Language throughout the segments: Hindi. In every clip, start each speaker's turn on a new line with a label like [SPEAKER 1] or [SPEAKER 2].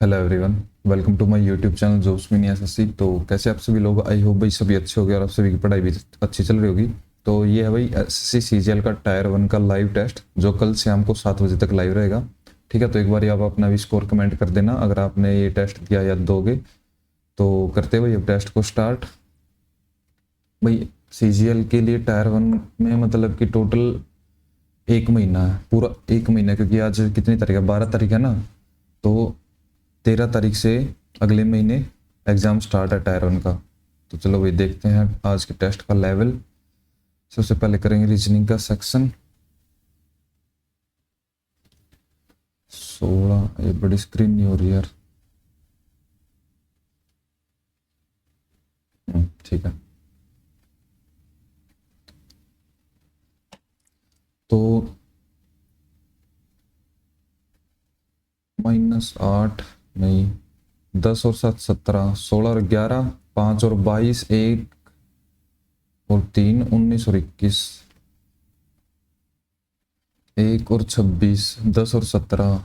[SPEAKER 1] Hello everyone, welcome to my YouTube channel jobs mini SSC. तो कैसे आप सभी लोग? आई होप भाई सभी अच्छे हो गए और आप सभी की पढ़ाई भी अच्छी चल रही होगी। तो ये है भाई एसएससी सीजीएल का टायर 1 का लाइव टेस्ट, जो कल शाम को 7 बजे तक लाइव रहेगा। ठीक है, तो एक बार आप अपना भी स्कोर कमेंट कर देना अगर आपने ये टेस्ट दिया या दोगे। तो करते हुए अब टेस्ट को स्टार्ट। भाई सीजीएल के लिए टायर 1 में मतलब कि टोटल 1 महीना है, पूरा 1 महीना, क्योंकि आज कितनी तारीख है? 12 तारीख है ना। तो 13 तारीख से अगले महीने एग्ज़ाम स्टार्ट है टायर 1 का। तो चलो भाई देखते हैं आज के टेस्ट का लेवल। सबसे पहले करेंगे रीजनिंग का सेक्शन। 16, ये बड़ी स्क्रीन नहीं हो रही यार। ठीक है। तो -8 नहीं, 10 और 7 17, 16 और 11, 5 और 22, 1 और 3 19 और 21, 1 और 26, 10 और 17,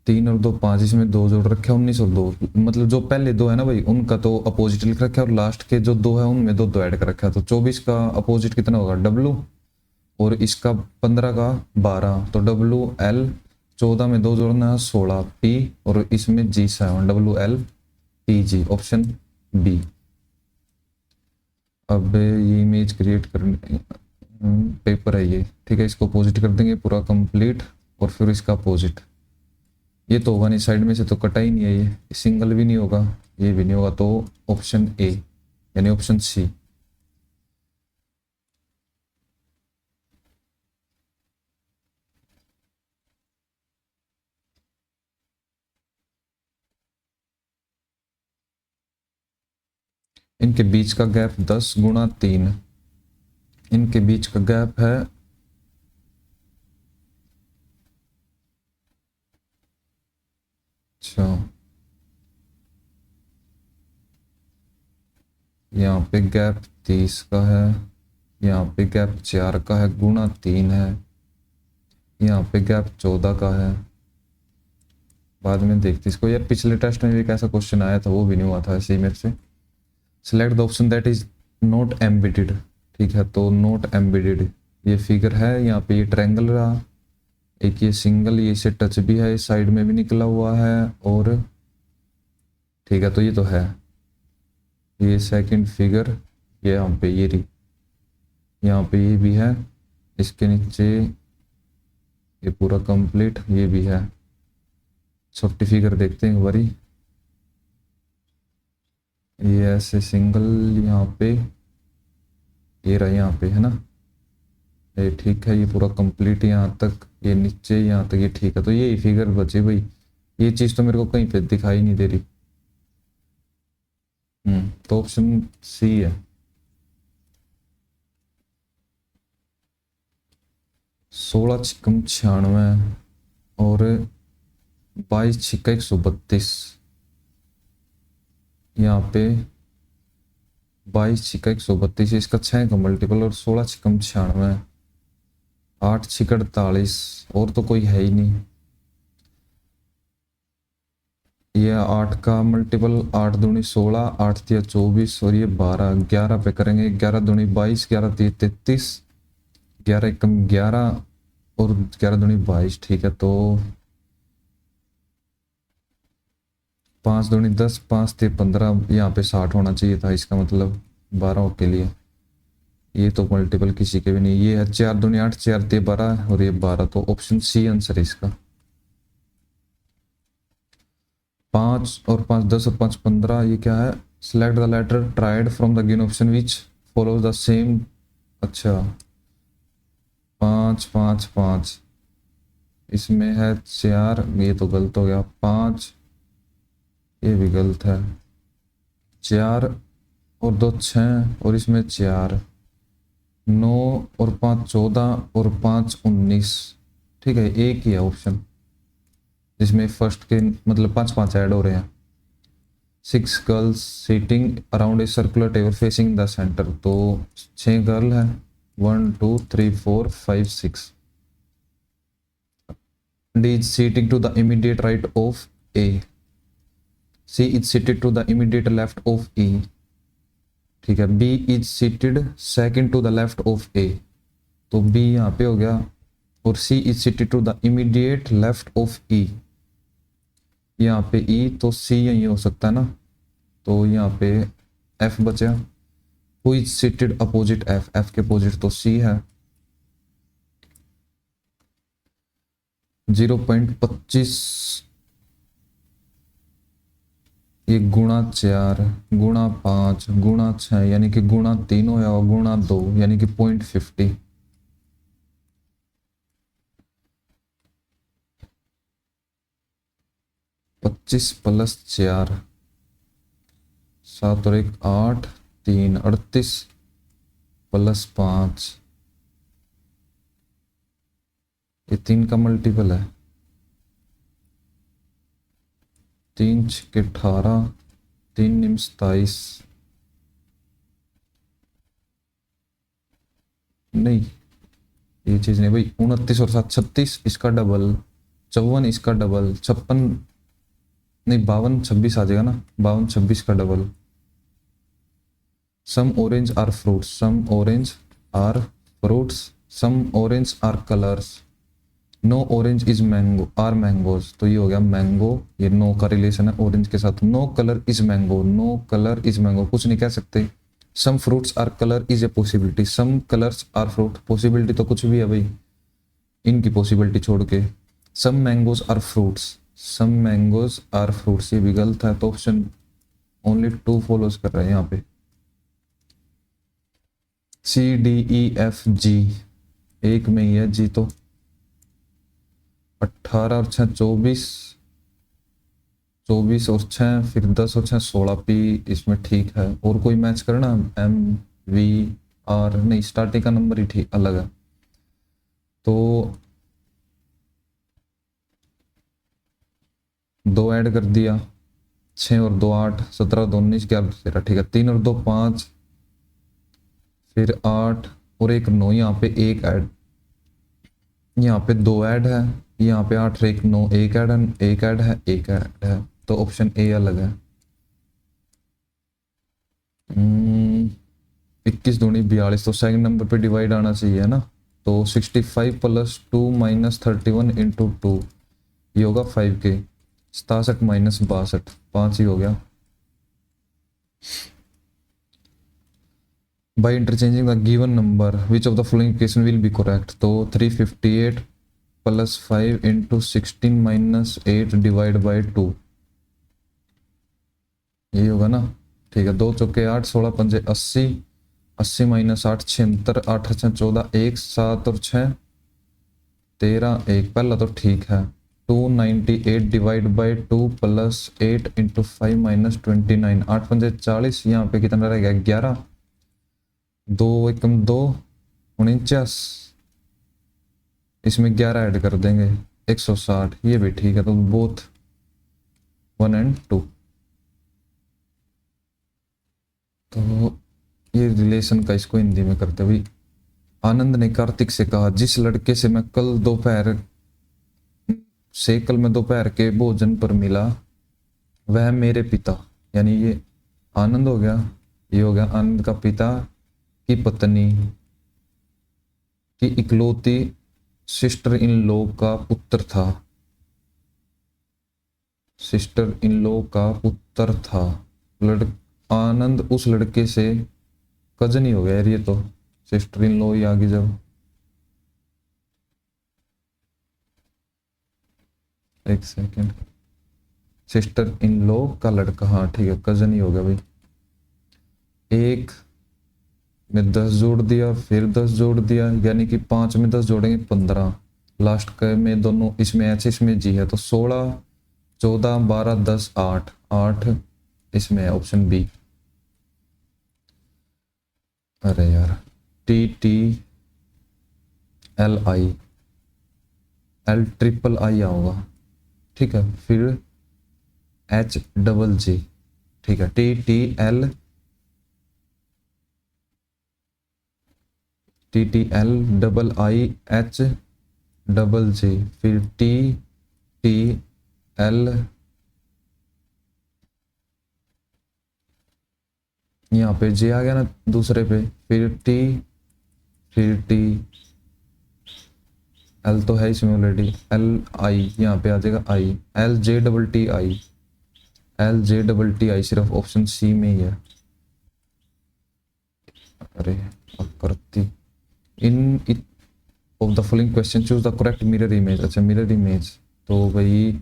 [SPEAKER 1] 3 और 2 5, इसमें 2 जोड़ रखे, 19 और 2, मतलब जो पहले 2 है ना भाई उनका तो अपोजिट लिख रखा है, और लास्ट के जो 2 है उनमें 2 ऐड कर रखा है। तो 24 का अपोजिट कितना होगा? W। और इसका 15 का 12, तो WL। 14 में 2 जोड़ना है, 16 P, और इसमें G7, WLPG, ऑप्शन बी। अब ये इमेज क्रिएट करने पेपर है ये, ठीक है, इसको अपोजिट कर देंगे पूरा कंप्लीट, और फिर इसका अपोजिट। ये तो होगा नहीं, साइड में से तो कटा ही नहीं है, ये सिंगल भी नहीं होगा, ये भी नहीं होगा, तो ऑप्शन ए यानी ऑप्शन सी। इनके बीच का गैप 10 गुणा 3, इनके बीच का गैप है अच्छा, यहाँ पे गैप 30 का है, यहाँ पे गैप 4 का है, गुणा 3 है, यहाँ पे गैप 14 का है। बाद में देखते इसको, यार पिछले टेस्ट में भी एक ऐसा क्वेश्चन आया था, वो भी नहीं हुआ था ऐसे ही मेरे से। Select the option that is not embedded. ठीक है, तो नॉट एम्बेडेड ये फिगर है, यहाँ पे ये ट्रायंगल रहा, एक ये सिंगल, ये से टच भी है, साइड में भी निकला हुआ है, और ठीक है, तो ये तो है, ये सेकंड फिगर, ये यहाँ पे ये रही, यहाँ पे ये भी है, इसके नीचे ये पूरा कंप्लीट, ये भी है। छोटी फिगर देखते हैं एक बारी, ये ऐसे सिंगल यहाँ पे, ये रहा यहाँ पे है ना, ये ठीक है, ये पूरा कंप्लीट यहाँ तक, ये नीचे यहाँ तक, ये ठीक है। तो ये फिगर बची भाई, ये चीज़ तो मेरे को कहीं पे दिखाई नहीं दे रही। तो ऑप्शन सी है। 16 छिकम 96 और 22 छिक्का 132, यहाँ पे 22 छिक्का 132, इसका 6 का मल्टीपल, और 16 छिकम 96, 8 छिक 48, और तो कोई है ही नहीं। ये 8 का मल्टीपल, 8 दूनी 16, 8 तिया 24, और ये 12, 11 पे करेंगे, 11 दूनी 22, 11 तिया 33, 11 एकम 11, और 11 दूनी 22। ठीक है, तो 5 दूनी 10, 5 तिया 15, यहाँ पे 60 होना चाहिए था, इसका मतलब 12 के लिए। ये तो मल्टीपल किसी के भी नहीं, ये है 4 दूनी 8, 4 तिया 12, और ये 12, तो ऑप्शन सी आंसर है इसका। 5 और 5 10 और 5 15, ये क्या है? Select the letter triad from the given option which follows the same. अच्छा, 5 5 5, इसमें है 4, ये तो गलत हो गया, 5, ये भी गलत है, 4 और 2 6, और इसमें 4, 9 और 5 14, और 5 19। ठीक है, एक ही है ऑप्शन जिसमें फर्स्ट के मतलब 5 5 ऐड हो रहे हैं। 6 girls sitting around a circular table facing the centre, तो 6 गर्ल है, 1 2 3 4 5 6। D is seating to the immediate right of A, C is seated to the immediate left of E, ठीक है। B is seated second to the left of A, तो बी यहाँ पे हो गया, और C is seated to the immediate left of E, यहाँ पे ई तो सी यही हो सकता है ना, तो यहाँ पे एफ बचा। Who is seated opposite F, F के अपोजिट तो सी है। 0.25 ये गुणा 4 गुणा 5 गुणा 6 यानी कि गुणा 3 होया और गुणा 2 यानी कि 0.50। पच्चीस प्लस 4 7 और 1 8 3 38 प्लस 5, ये 3 का मल्टीपल है। 3 छक्के 18 3 निम 27, नहीं ये चीज नहीं भाई। 29 और 7 36, इसका डबल 54, इसका डबल 56, नहीं 52 26 आ जाएगा ना, 52 26 का double. Some orange are fruits, some orange are fruits, some orange are colours, no orange is mango are mangoes, तो ये हो गया मैंगो, ये नो का रिलेशन है ऑरेंज के साथ। No colour is mango, no colour is mango, कुछ नहीं कह सकते। Some fruits are colour is a possibility, some colours are fruit, possibility तो कुछ भी है भाई, इनकी पॉसिबिलिटी छोड़ के। Some mangoes are fruits, some mangoes are fruits, ये भी गलत है, तो ऑप्शन ओनली 2 फॉलोज कर रहे हैं यहाँ पे। C D E F G, एक में ही है जी, तो 18 और 6 24, 24 और 6 फिर 10 और 6 16 पी, इसमें ठीक है। और कोई मैच करना, एम वी आर, नहीं स्टार्टिंग का नंबर ही ठीक अलग है, तो 2 ऐड कर दिया, 6 और 2 8 17 2 19 11 13, ठीक है। 3 और 2 5 फिर 8 और 1 9, यहाँ पे 1 ऐड, यहाँ पे 2 ऐड है, यहाँ पे 8 और 1 9, 1 ऐड है, 1 ऐड है, 1 ऐड है, तो ऑप्शन ए अलग है। 21 दूनी 42, तो सेकंड नंबर पे डिवाइड आना चाहिए है ना, तो 65 प्लस 2 माइनस 31 इंटू 2, ये होगा 5K। 67 माइनस 62, 5 ही हो गया। By interchanging the given number, which of the following equation will be correct? तो 358 plus 5 into 16 minus 8 divide by 2, यही होगा ना, ठीक है। 2 चौके 8 16 पंजे 80, 80 माइनस 8 76, 8 6 14 1 7 और 6 13 1, पहला तो ठीक है। 298 divide by 2 plus 8 into 5 minus 29, 8 पंजे 40, यहाँ पे कितना रहेगा 11, 2 एकम 2 49, इसमें 11 ऐड कर देंगे 160, ये भी ठीक है। तो बोथ 1 and 2, तो ये रिलेशन का इसको हिंदी में करते हुए। आनंद ने कार्तिक से कहा, जिस लड़के से मैं कल दोपहर के भोजन पर मिला वह मेरे पिता, यानी ये आनंद हो गया, ये हो गया आनंद का पिता की पत्नी की इकलौती सिस्टर इन लॉ का पुत्र था, सिस्टर इन लॉ का पुत्र था। आनंद उस लड़के से कजन ही हो गया यार, ये तो सिस्टर इन लॉ ही आ गई जब। एक सेकेंड, सिस्टर इन लॉ का लड़का, हाँ ठीक है, कजन ही हो गया भाई। एक में 10 जोड़ दिया, फिर 10 जोड़ दिया, यानी कि 5 में 10 जोड़ेंगे 15, लास्ट के में दोनों, इसमें एच इसमें जी है, तो 16 14 12 10 8 8 इसमें है, ऑप्शन बी। अरे यार, T T L I, L triple I होगा, ठीक है। फिर एच डबल जी, ठीक है। T T L double I H double G, फिर टी टी एल यहाँ पे जे आ गया ना दूसरे पे, फिर टी, फिर टी, एल तो है इसमें ऑलरेडी, एल आई यहाँ पे आ जाएगा I, L J double T I, L J double T I सिर्फ ऑप्शन सी में ही है। अरे अब करती in of the following question choose the correct mirror image. अच्छा मिरर इमेज तो भाई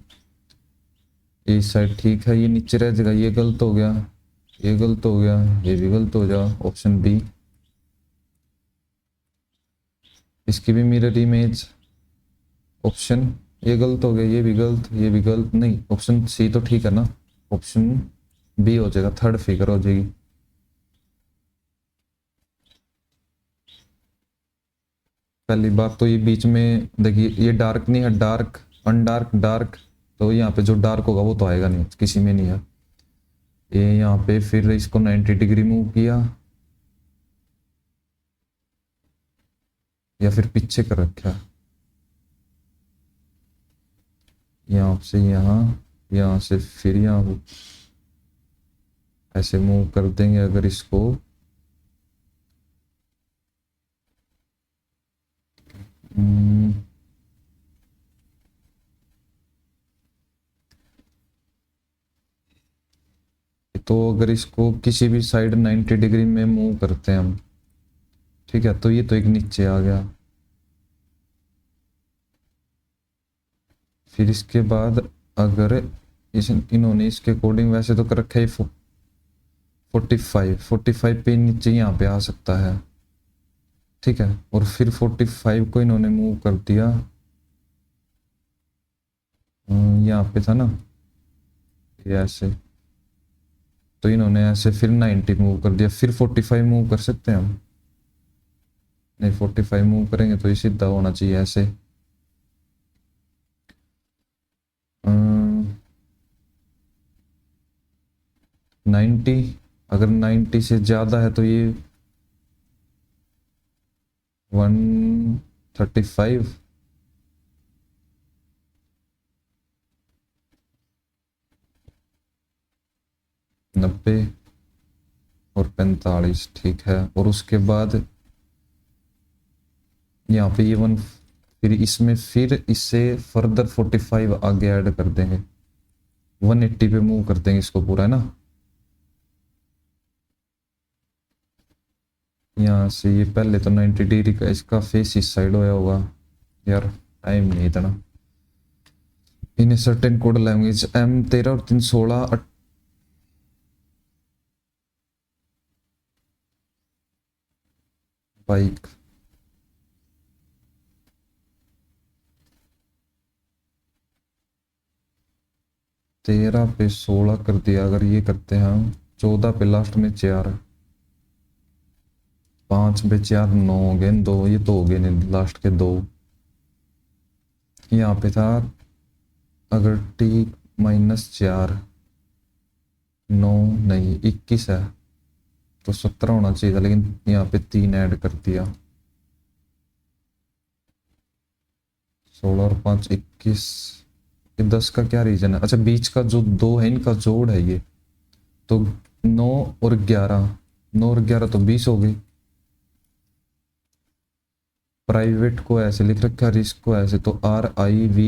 [SPEAKER 1] इस साइड ठीक है, ये नीचे रह जाएगा, ये गलत हो गया, ये गलत हो गया, ये भी गलत हो जा, ऑप्शन बी, इसकी भी मिरर इमेज, ऑप्शन ये गलत हो गया, ये भी गलत, ये भी गलत, नहीं ऑप्शन सी तो ठीक है ना, ऑप्शन बी हो जाएगा, थर्ड फिगर हो जाएगी। पहली बात तो ये बीच में देखिए ये डार्क नहीं है, डार्क अनडार्क डार्क, तो यहाँ पे जो डार्क होगा वो तो आएगा नहीं, किसी में नहीं है। ये यहाँ पे फिर इसको 90 डिग्री मूव किया या फिर पीछे कर रखा, यहाँ से यहाँ, यहाँ से फिर यहाँ ऐसे मूव कर देंगे अगर इसको, तो अगर इसको किसी भी साइड 90 डिग्री में मूव करते हैं हम, ठीक है, तो ये तो एक नीचे आ गया, फिर इसके बाद अगर इन्होंने इसके अकॉर्डिंग वैसे तो कर रखा है 45 पे नीचे यहाँ पे आ सकता है, ठीक है, और फिर 45 को इन्होंने मूव कर दिया, यहाँ पे था ना ये ऐसे, तो इन्होंने ऐसे फिर 90 मूव कर दिया, फिर 45 मूव कर सकते हैं हम, नहीं 45 मूव करेंगे तो ये सीधा होना चाहिए ऐसे, 90, अगर 90 से ज़्यादा है तो ये 135, नब्बे और 45, ठीक है, और उसके बाद यहाँ पे ये वन, फिर इसमें फिर इससे फर्दर 45 आगे ऐड कर देंगे, 180 पे मूव कर देंगे इसको पूरा, है ना, यहाँ से ये पहले तो 90 डिग्री का इसका फेस इस साइड होया होगा, यार टाइम नहीं इतना, in certain code language M13 और 316 बाइक, तेरह पे 16 कर दिया, अगर ये करते हैं हम 14 पे लास्ट में 4, 5 पे 4 9 हो गए, 2 ये तो हो गए नहीं, लास्ट के 2, यहाँ पे था अगर T-4 9 नहीं 21 है तो 17 होना चाहिए था, लेकिन यहाँ पे 3 ऐड कर दिया, 16 और 5 21, ये 10 का क्या रीजन है, अच्छा बीच का जो 2 है इनका जोड़ है ये, तो 9 और 11, 9 और 11 तो 20 हो गई, प्राइवेट को ऐसे लिख रखा, रिस्क को ऐसे, तो RIV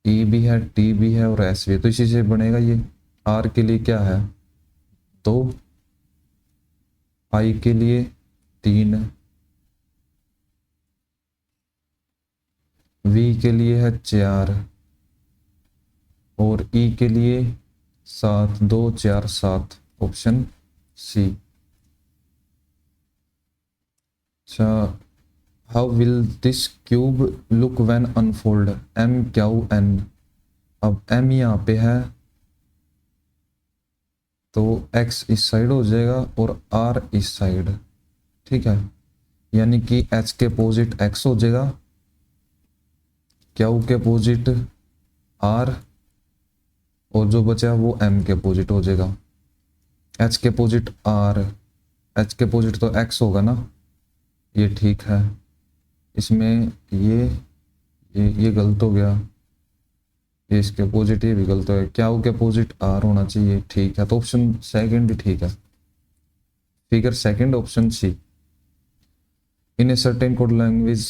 [SPEAKER 1] E भी है, T भी है और S भी है, तो इसी से बनेगा ये, R के लिए क्या है 2, I के लिए 3, V के लिए है 4 और E के लिए 7, 2 4 7, ऑप्शन सी। अच्छा how will this cube look when unfold, MQN, अब M यहाँ पे है तो X इस साइड हो जाएगा और R इस साइड, ठीक है, यानी कि H के अपोजिट X हो जाएगा, Q के अपोजिट R, और जो बचा वो M के अपोजिट हो जाएगा, H के अपोजिट R, H के अपोजिट तो X होगा ना, ये ठीक है, इसमें ये गलत हो गया, ये इसके अपोजिट, ये भी गलत है। क्या हो, के अपोजिट आर होना चाहिए, ठीक है। तो ऑप्शन सेकंड ही ठीक है, figure second option C. In a certain code language,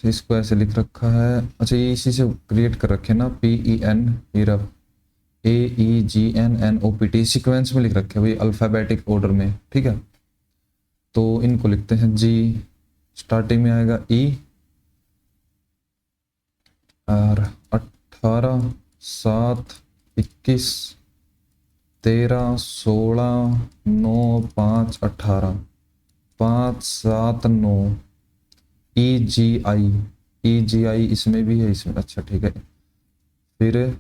[SPEAKER 1] इसको ऐसे लिख रखा है, अच्छा ये इसी से क्रिएट कर रखे ना, PEN हीरा AEGNNOPT सीक्वेंस में लिख रखे हैं भाई, अल्फाबेटिक ऑर्डर में, ठीक है। तो इनको लिखते हैं जी, स्टार्टिंग में आएगा E और 18 7 21 13 16 9 5 18 5 7 9 EGI इसमें भी है, इसमें अच्छा ठीक है। फिर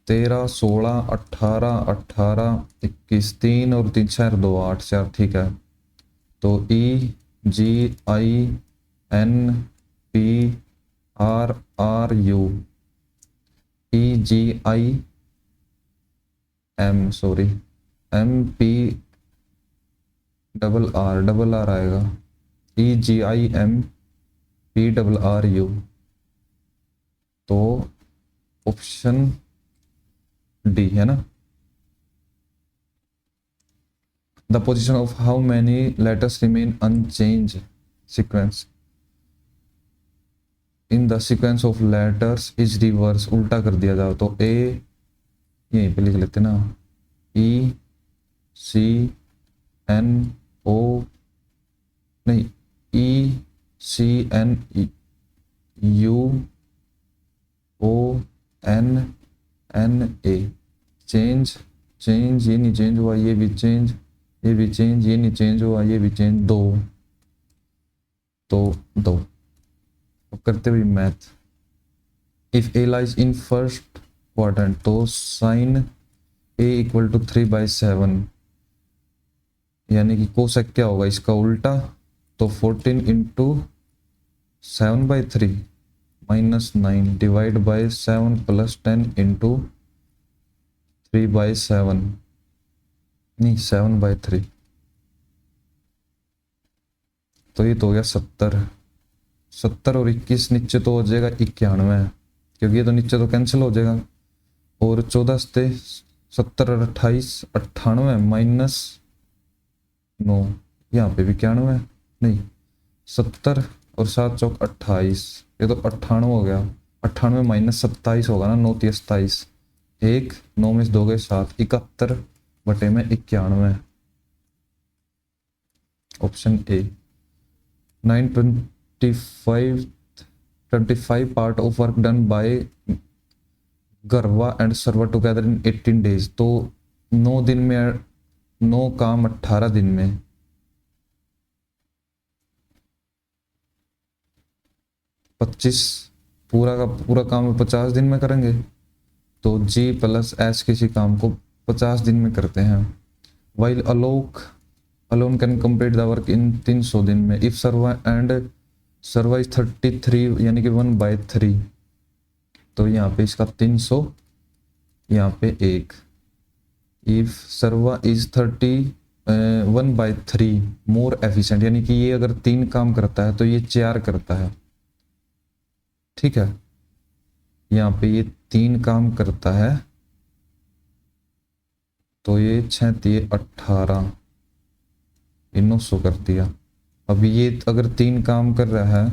[SPEAKER 1] 13 16 18 18 21 3 और 3 4 2 8 4 ठीक है। तो EGINPRRU EGIM sorry MP RR आएगा, EGIMPRRU। तो ऑप्शन डी है ना। The position of how many letters remain unchanged sequence in the sequence of letters is reverse, उल्टा कर दिया जाए तो ए यहीं पे लिख लेते ना, ECNO नहीं ECNUONNA चेंज चेंज, ये नहीं चेंज हुआ, ये भी चेंज, ये भी चेंज, ये नहीं चेंज हुआ, ये भी चेंज, दो तो दो। अब करते हुए math, if A lies in first quadrant तो साइन ए इक्वल टू 3/7, यानी कि कोसेक क्या होगा इसका उल्टा, तो 14 इंटू 7/3 -9 डिवाइड बाय 7 + 10 इंटू 3/7 नहीं 7/3, तो ये तो हो गया 70 और 21 नीचे तो हो जाएगा 91, क्योंकि ये तो नीचे तो कैंसिल हो जाएगा। और 14 से 70 और 28 98 -9, यहाँ पे भी 91 नहीं 70 और 7 चौक 28, ये तो 98 हो गया, 98 -27 होगा ना, 9 × 27, 1 9 में 2 गए 7, 71 बटे में 91, option A. 925 part of work done by गरवा एंड सर्वर टुगेदर इन 18 days, तो 9 दिन में 9 काम 18 दिन में, पच्चीस पूरा का पूरा काम 50 दिन में करेंगे, तो G + S किसी काम को 50 दिन में करते हैं। While alone can complete the work in 300 दिन में, इफ सर्वा इज 33 यानी कि 1/3, तो यहाँ पे इसका 300, यहाँ पे 1, इफ सर्वा इज 1/3 मोर एफिशिएंट, यानी कि ये अगर 3 काम करता है तो ये 4 करता है, ठीक है। यहाँ पे ये 3 काम करता है तो ये 6 × 18 900 कर दिया। अभी ये अगर 3 काम कर रहा है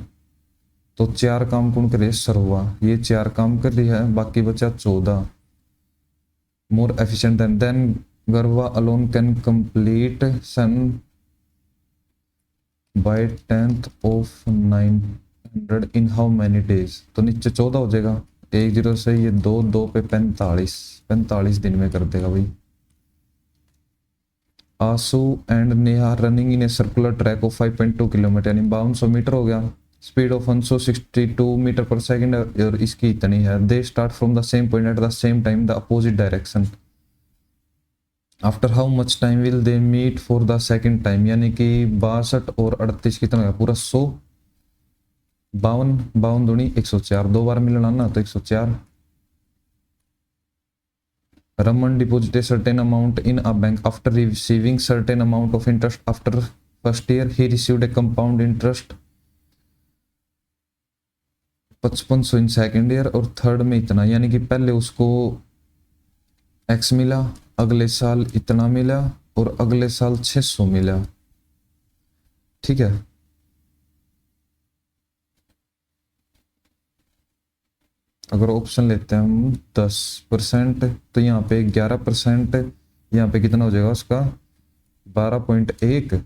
[SPEAKER 1] तो 4 काम कौन करे, सर्वा, ये 4 काम कर रही है, बाकी बचा 14, मोर एफिशिएंट देन गरवा अलोन कैन कंप्लीट सन by 10th of 900 in how many days, तो नीचे 14 हो जाएगा, 1 0 से ये 2 पे 45 दिन में कर देगा भाई। Asu and Neha running in a circular track of 5.2 kilometre, यानी 5200 मीटर हो गया, speed of 162 metre per second, और इसकी इतनी है। They start from the same point at the same time the opposite direction, after how much time will they meet for the second time, यानी कि 62 और 38 कितना है, पूरा 100, 52 दूनी 104, 2 बार मिलना ना तो 104। Raman deposited a certain amount in a bank. After receiving certain amount of interest after first year, he received a compound interest 5500 in second year और थर्ड में इतना, यानी कि पहले उसको एक्स मिला, अगले साल इतना मिला और अगले साल 600 मिला। ठीक है, अगर ऑप्शन लेते हैं हम 10%, तो यहाँ पे 11%, यहाँ पे कितना हो जाएगा उसका 12.1,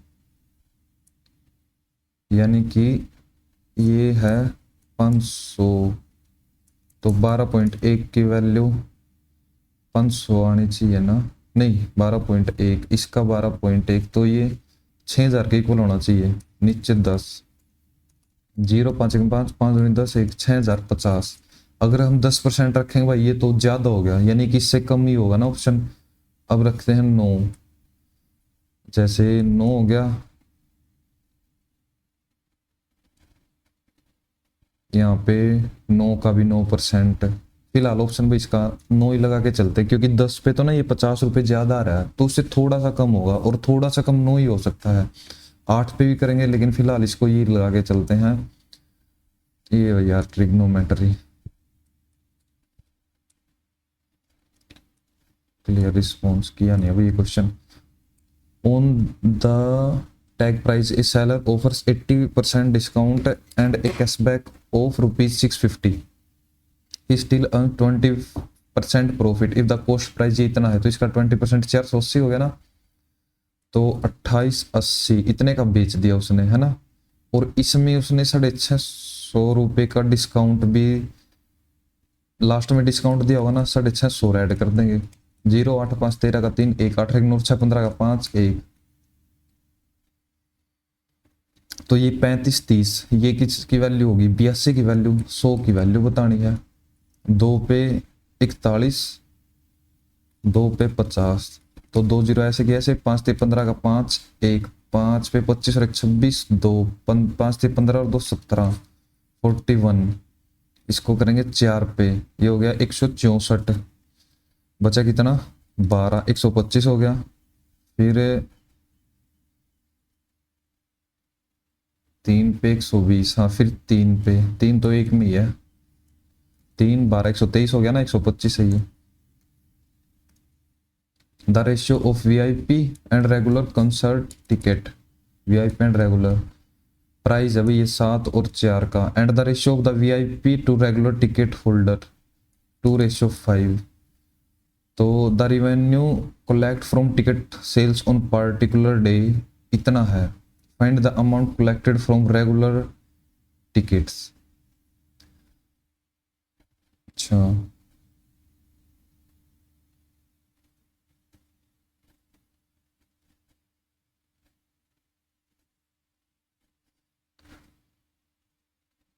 [SPEAKER 1] यानी कि ये है 500, तो 12.1 की वैल्यू 500 आनी चाहिए ना, नहीं 12.1, इसका 12.1, तो ये 6000 के इक्वल होना चाहिए। नीचे 10, 0 5 5 5 10 1 6050। अगर हम 10% रखेंगे भाई ये तो ज़्यादा हो गया, यानी कि इससे कम ही होगा ना ऑप्शन। अब रखते हैं 9, जैसे 9 हो गया, यहाँ पे 9 का भी 9%। फिलहाल ऑप्शन भी इसका 9 ही लगा के चलते, क्योंकि 10 पे तो ना ये 50 रुपये ज़्यादा आ रहा है, तो उससे थोड़ा सा कम होगा, और थोड़ा सा कम 9 ही हो सकता है। 8 पे भी करेंगे, लेकिन फिलहाल इसको ये लगा के चलते हैं। ये यार ट्रिग्नोमेट्री, क्लियर रिस्पॉन्स किया नहीं अभी ये question. On the tag price A seller offers 80% discount and A cashback of ₹650, he still earn 20% profit if the cost price ये इतना है, तो इसका 20% 480 हो गया ना, तो 2880 इतने का बेच दिया उसने, है ना। और इसमें उसने 650 रुपये का डिस्काउंट भी लास्ट में डिस्काउंट दिया होगा ना, 650 ऐड कर देंगे। 0 8 5 13 का 3 1 8 9 6 15 का 5 1, तो ये 35 30, ये किसकी वैल्यू होगी 82 की वैल्यू, 100 की वैल्यू बतानी है। 2 पे 41, 2 पे 50, तो 2 0 ऐसे की ऐसे, 5 ते 15 का 5 1, 5 पे 25 और 1 26, 2 5 ते 15 और 2 17, 41। इसको करेंगे 4 पे, ये हो गया 164, बचा कितना 12, 125 हो गया। फिर 3 पे 120, हाँ फिर 3 पे, 3 तो एक में ही है, 3 12 123 हो गया ना, 125 है ये। The ratio of VIP and regular concert ticket, VIP and regular price अभी ये 7 और 4 का, and the ratio of the VIP to regular ticket holder 2:5। तो the revenue collect from ticket sales on particular day इतना है, find the amount collected from regular tickets. अच्छा,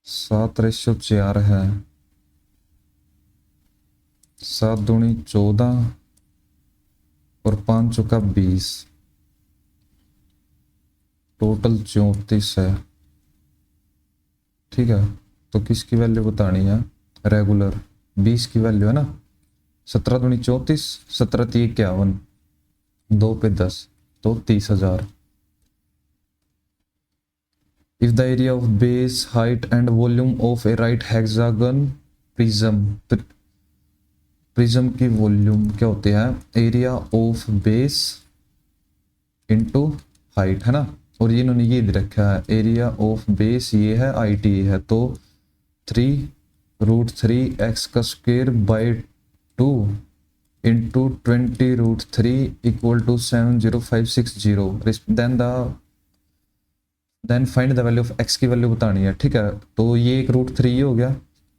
[SPEAKER 1] सात रेशियो 4 है, 7 दूनी 14 और 5 चौका 20, टोटल 34 है। ठीक है, तो किसकी वैल्यू बतानी है रेगुलर, 20 की वैल्यू है ना, 17 दूनी 34, 17 3 51, 2 पे 10, तो 30,000। If the area of base, height and volume of a right hexagon prism, prism की वॉल्यूम क्या होते हैं, area of base into height, है ना, और ये इन्होंने ये दे रखा है एरिया ऑफ बेस ये है IT है, तो 3√3 x का square by 2 into 20√3 equal to 70560। Then find the value of x की वैल्यू बतानी है। ठीक है, तो ये एक √3 हो गया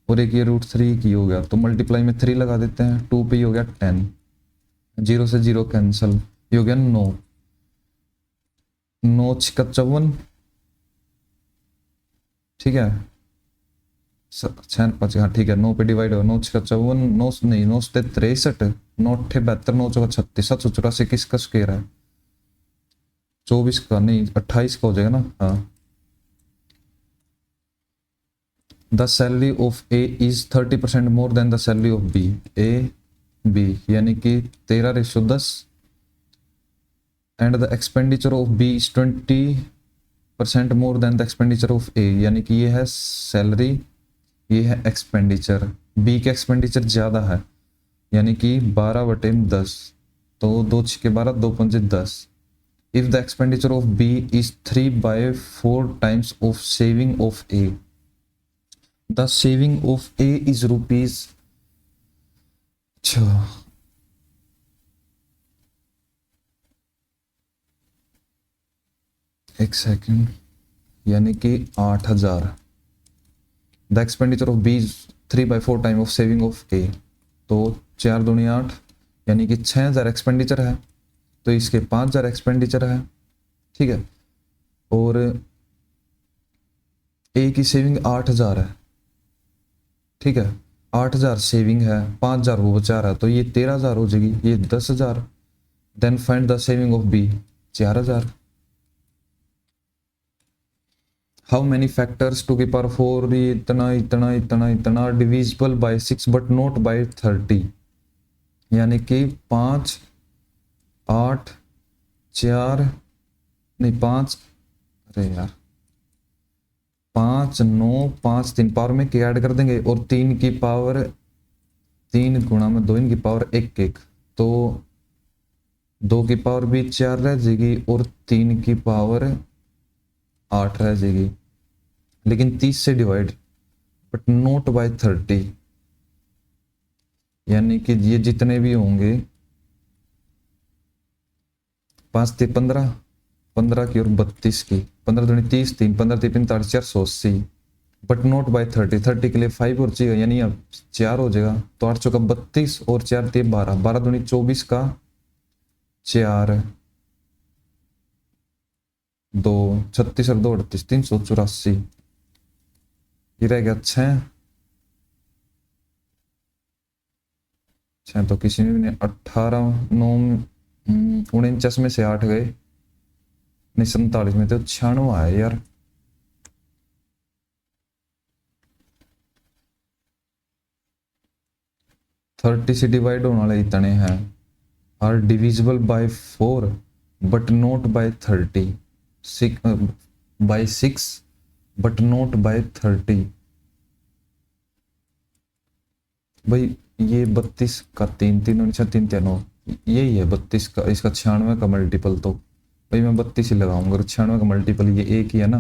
[SPEAKER 1] और एक ये √3 की हो गया, तो मल्टीप्लाई में 3 लगा देते हैं, 2 पे हो गया 10, 0 से 0 कैंसिल, ये हो गया 9, 9 6 54। ठीक है, 6 5, हाँ ठीक है, 9 पे डिवाइड हो, 9 6 54, 9 नहीं 9 से 63, 9 8 72, 9 4 36, 784 किसका स्क्वायर है, 24 का नहीं 28 का हो जाएगा ना, हाँ। The salary of A is 30% more than the salary of B, A B यानी कि 13:10, and the expenditure of B is 20% more than the expenditure of A, यानी कि ये है सैलरी ये है एक्सपेंडिचर, बी का एक्सपेंडिचर ज़्यादा है यानी कि 12/10, तो 2 छक्के 12, 2 पंजे 10। If the expenditure of B is 3/4 times of saving of A, the saving of A is rupees, अच्छा एक सेकेंड, यानी कि 8,000। The expenditure of B is 3/4 time of saving of A, तो 4 दूनी 8 यानी कि 6,000 एक्सपेंडिचर है, तो इसके 5,000 एक्सपेंडिचर है, ठीक है। और ए की सेविंग 8,000 है, ठीक है, 8,000 सेविंग है, 5,000 वो बचा रहा है, तो ये 13,000 हो जाएगी, ये 10,000। Then find the saving of B 4,000। How many factors two की पावर 4, इतना इतना इतना इतना divisible by 6 but not by 30, यानी कि 5, 8, 4 नहीं 5, अरे यार 5, 9, 5 3 पावर में के ऐड कर देंगे और 3 की पावर 3 गुणा में 2 इनकी पावर 1 1, तो 2 की पावर भी 4 रह जाएगी और 3 की पावर 8 रह जाएगी, लेकिन 30 से डिवाइड बट नोट बाय 30, यानी कि ये जितने भी होंगे 5 थे 15, 15 की और 32 की, 15 दूनी 30, 3 15 थे 45, 480, बट नॉट बाय 30, 30 के लिए 5 और चाहिए, यानी अब 4 हो जाएगा, तो 8 चौका 32 और 4 थे 12, 12 दूनी 24 का 4, 2 36 और 2 38, 384, ये रह गया 6, तो किसी में भी नहीं, 18 9 49 में से 8 गए, नहीं 47 में, तो 96 है यार। थर्टी से डिवाइड होने वाले इतने हैं, are divisible by 4 but not by 30, by 6 but not by 30। भाई ये 32 का 3 3 9 3 3 9, यही है 32 का, इसका 96 का मल्टीपल, तो भाई मैं 32 ही लगाऊंगा, 96 का मल्टीपल ये एक ही है ना।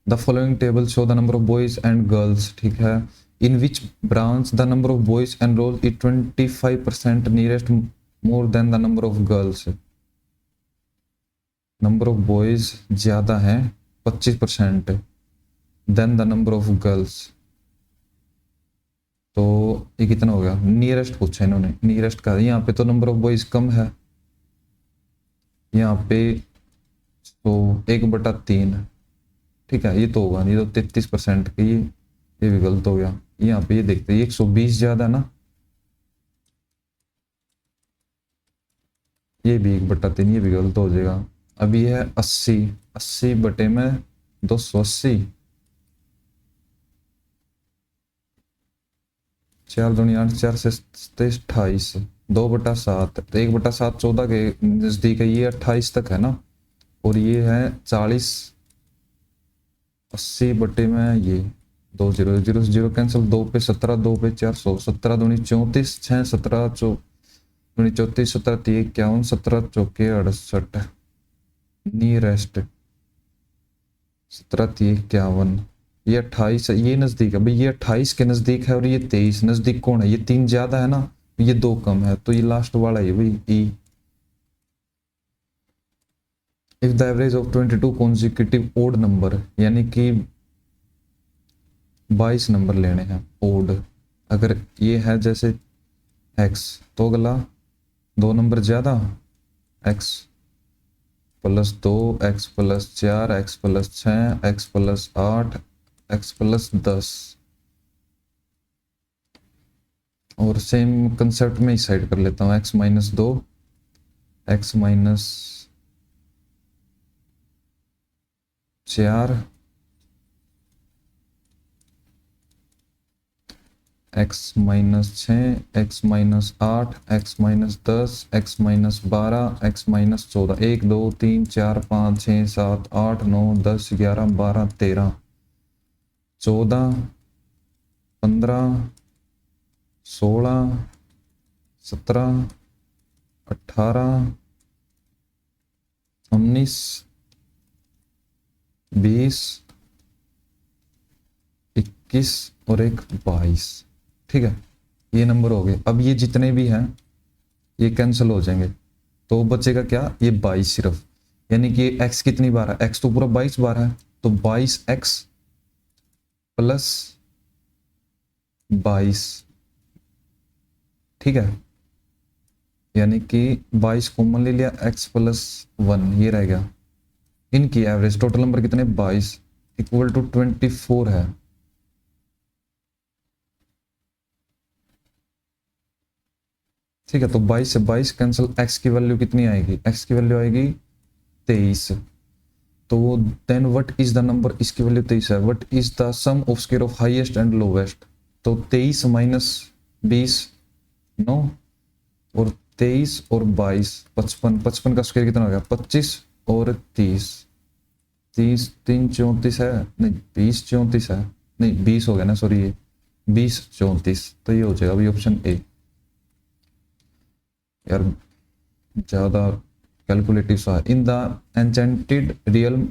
[SPEAKER 1] The following table show the number of boys and girls, ठीक है, in which branch the number of boys enrol is 25% nearest more than the number of girls. Number of boys ज्यादा है 25% than the number of girls, तो ये कितना हो गया, नियरेस्ट पूछा इन्होंने, नियरेस्ट का, यहाँ पे तो नंबर ऑफ बॉयज कम है, यहाँ पे तो 1/3, ठीक है, ये तो होगा नहीं, तो 33% की, ये भी गलत हो गया। यहाँ पे ये देखते हैं 120 ज्यादा ना, ये भी 1/3, ये भी गलत हो जाएगा। अब ये है 80, 80 बटे में 280, 4 दूनी 8, 4 से 28, 2/7, 1/7 14 के नजदीक है, ये 28 तक है ना, और ये है 40, 80 बटे में ये 2 0 0 0 कैंसिल, 2 पे 17, 2 पे 400, 17 दूनी 34, 6 17 दूनी 34, 17 3 51, 17 चौके 68, नियरेस्ट 17 3 51, ये 28 है, ये नजदीक है भाई, ये 28 के नजदीक है और ये 23 नजदीक, कौन है, ये 3 ज्यादा है ना, ये 2 कम है, तो ये लास्ट वाला है भाई E. If the average of 22 consecutive odd number, यानी कि 22 नंबर लेने हैं ओड, अगर ये है जैसे x, तो अगला 2 नंबर ज्यादा, x plus 2, x plus 4, x plus 6, x plus 8, x plus 10, और सेम कंसेप्ट में इस साइड कर लेता हूँ, x minus 2, x minus 4, x minus 6, x minus 8, x minus 10, x minus 12, x minus 14, 1 2 3 4 5 6 7 8 9 10 11 12 13, 14, 15, 16, 17, 18, 19, 20, 21 और एक 22। ठीक है, ये नंबर हो गए। अब ये जितने भी हैं ये कैंसिल हो जाएंगे, तो बचेगा क्या, ये 22 सिर्फ। यानी कि x कितनी बार है, x तो पूरा 22 बार है, तो 22x प्लस 22। ठीक है, यानी कि 22 कॉमन ले लिया, x प्लस 1 ये रह गया। इनकी एवरेज टोटल नंबर कितने, 22 इक्वल टू 24 है। ठीक है, तो 22 से 22 कैंसिल, x की वैल्यू कितनी आएगी, x की वैल्यू आएगी 23। तो then what is the number, इसकी वैल्यू 23 है। What is the sum of square of highest and lowest, तो 23 माइनस 20 9 और 23 और 22 55, 55 का स्क्वायर कितना हो गया 25 और 30, 30 3 34 है, नहीं 20 34 है, नहीं 20 हो गया ना, सॉरी ये 20 34, तो ये हो जाएगा अभी ऑप्शन ए। यार ज़्यादा कैलकुलेटिव सा है। In the enchanted realm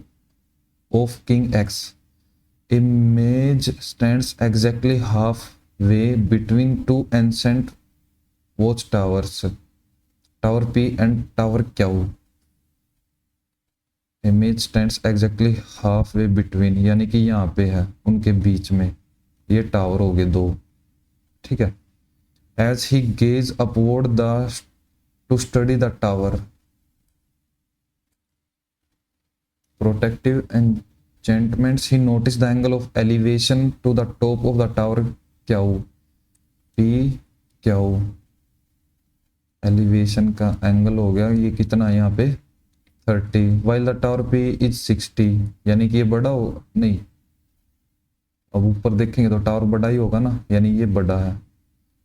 [SPEAKER 1] of king x, image stands exactly half way between two ancient watch towers, tower P and tower Q. Image stands exactly half way between, यानी कि यहाँ पे है उनके बीच में, ये टावर हो गए दो। ठीक है, as he gaze upward the to study the tower, protective enchantments, he noticed the angle of elevation to the top of the tower q, p q, elevation का एंगल हो गया ये कितना है यहाँ पे 30, while the tower p is 60, यानी कि ये बड़ा हो, नहीं अब ऊपर देखेंगे तो टावर बड़ा ही होगा ना, यानी ये बड़ा है,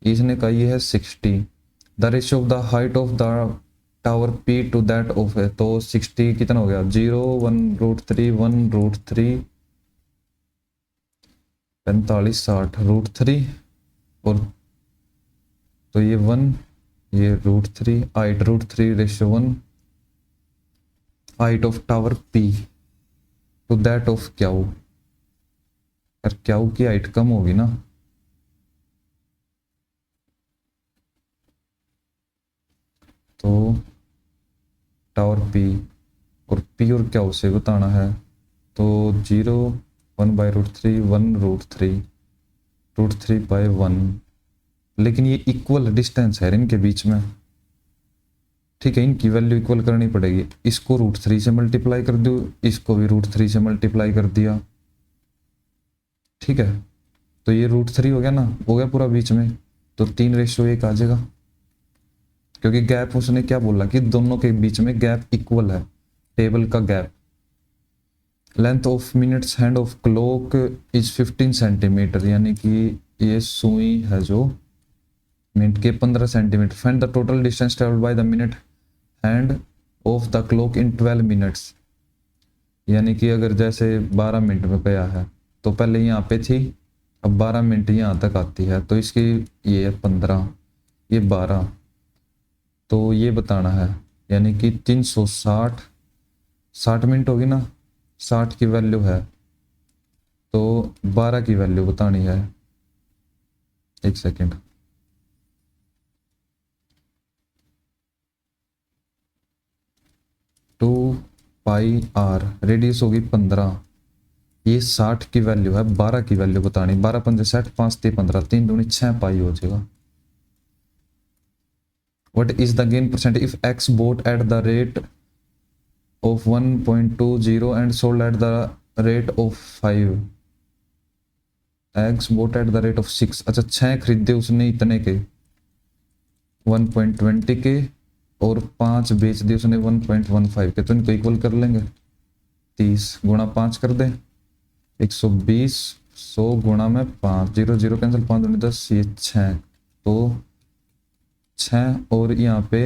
[SPEAKER 1] इसने कहा ये है 60। The ratio of the height of the tower P to that of है, तो 60 कितना हो गया 0 1√3 1√3 45 60 √3 और तो ये 1 ये √3 height √3 ratio 1 height of tower P to that of Q. यार क्यू की हाइट कम होगी ना, तो टावर पी और पी और क्या उसे बताना है, तो 0 1/√3 1√3 लेकिन ये इक्वल डिस्टेंस है इनके बीच में। ठीक है, इनकी वैल्यू इक्वल करनी पड़ेगी, इसको √3 से मल्टीप्लाई कर दो, इसको भी √3 से मल्टीप्लाई कर दिया। ठीक है, तो ये √3 हो गया ना, हो गया पूरा बीच में, तो 3:1 आ जाएगा, क्योंकि गैप उसने क्या बोला कि दोनों के बीच में गैप इक्वल है, टेबल का gap. Length of minutes hand of clock is 15 centimetre, यानी कि ये सुई है जो मिनट के 15 centimetre. Find the total distance travelled by the minute hand of the clock in 12 minutes, यानी कि अगर जैसे 12 मिनट में गया है तो पहले यहाँ पे थी, अब 12 मिनट यहाँ तक आती है, तो इसकी ये 15 ये 12, तो ये बताना है, यानी कि 360 60 मिनट होगी ना, 60 की वैल्यू है तो 12 की वैल्यू बतानी है। एक second, two pi r radius होगी 15, ये 60 की वैल्यू है, 12 की वैल्यू बतानी, 12 पंजे 60 5 3 15 3 दूनी 6 पाई हो जाएगा। What is the gain percent if X bought at the rate of 1.20 and sold at the rate of 5? X bought at the rate of 6, अच्छा 6 खरीदे उसने इतने के 1.20 के और 5 बेच दिए उसने 1.15 के, तो इनको इक्वल कर लेंगे, 30 गुणा 5 कर दें 120, 100 गुणा में 5 0 0 कैंसिल 5 दूनी 10, ये 6, तो 6 और यहाँ पे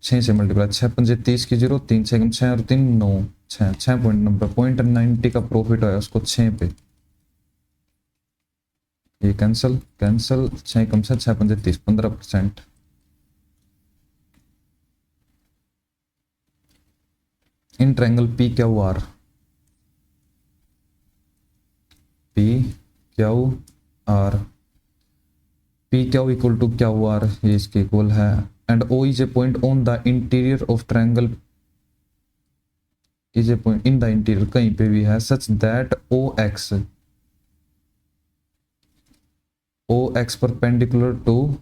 [SPEAKER 1] 6 से मल्टीप्लाई 6 पंजे 30 की 0 3 6 6 और 3 9 6 6.90 0.90 का प्रॉफिट आया उसको 6 पे। ये कैंसिल कैंसिल, 6 कम से 6 पंजे 30, 15%। In triangle P Q R, P Q R, P Q equal to Q R, ये इसके इक्वल है। And O is a point on the interior of triangle, is a point in the interior, कहीं पे भी है, such that O X perpendicular to,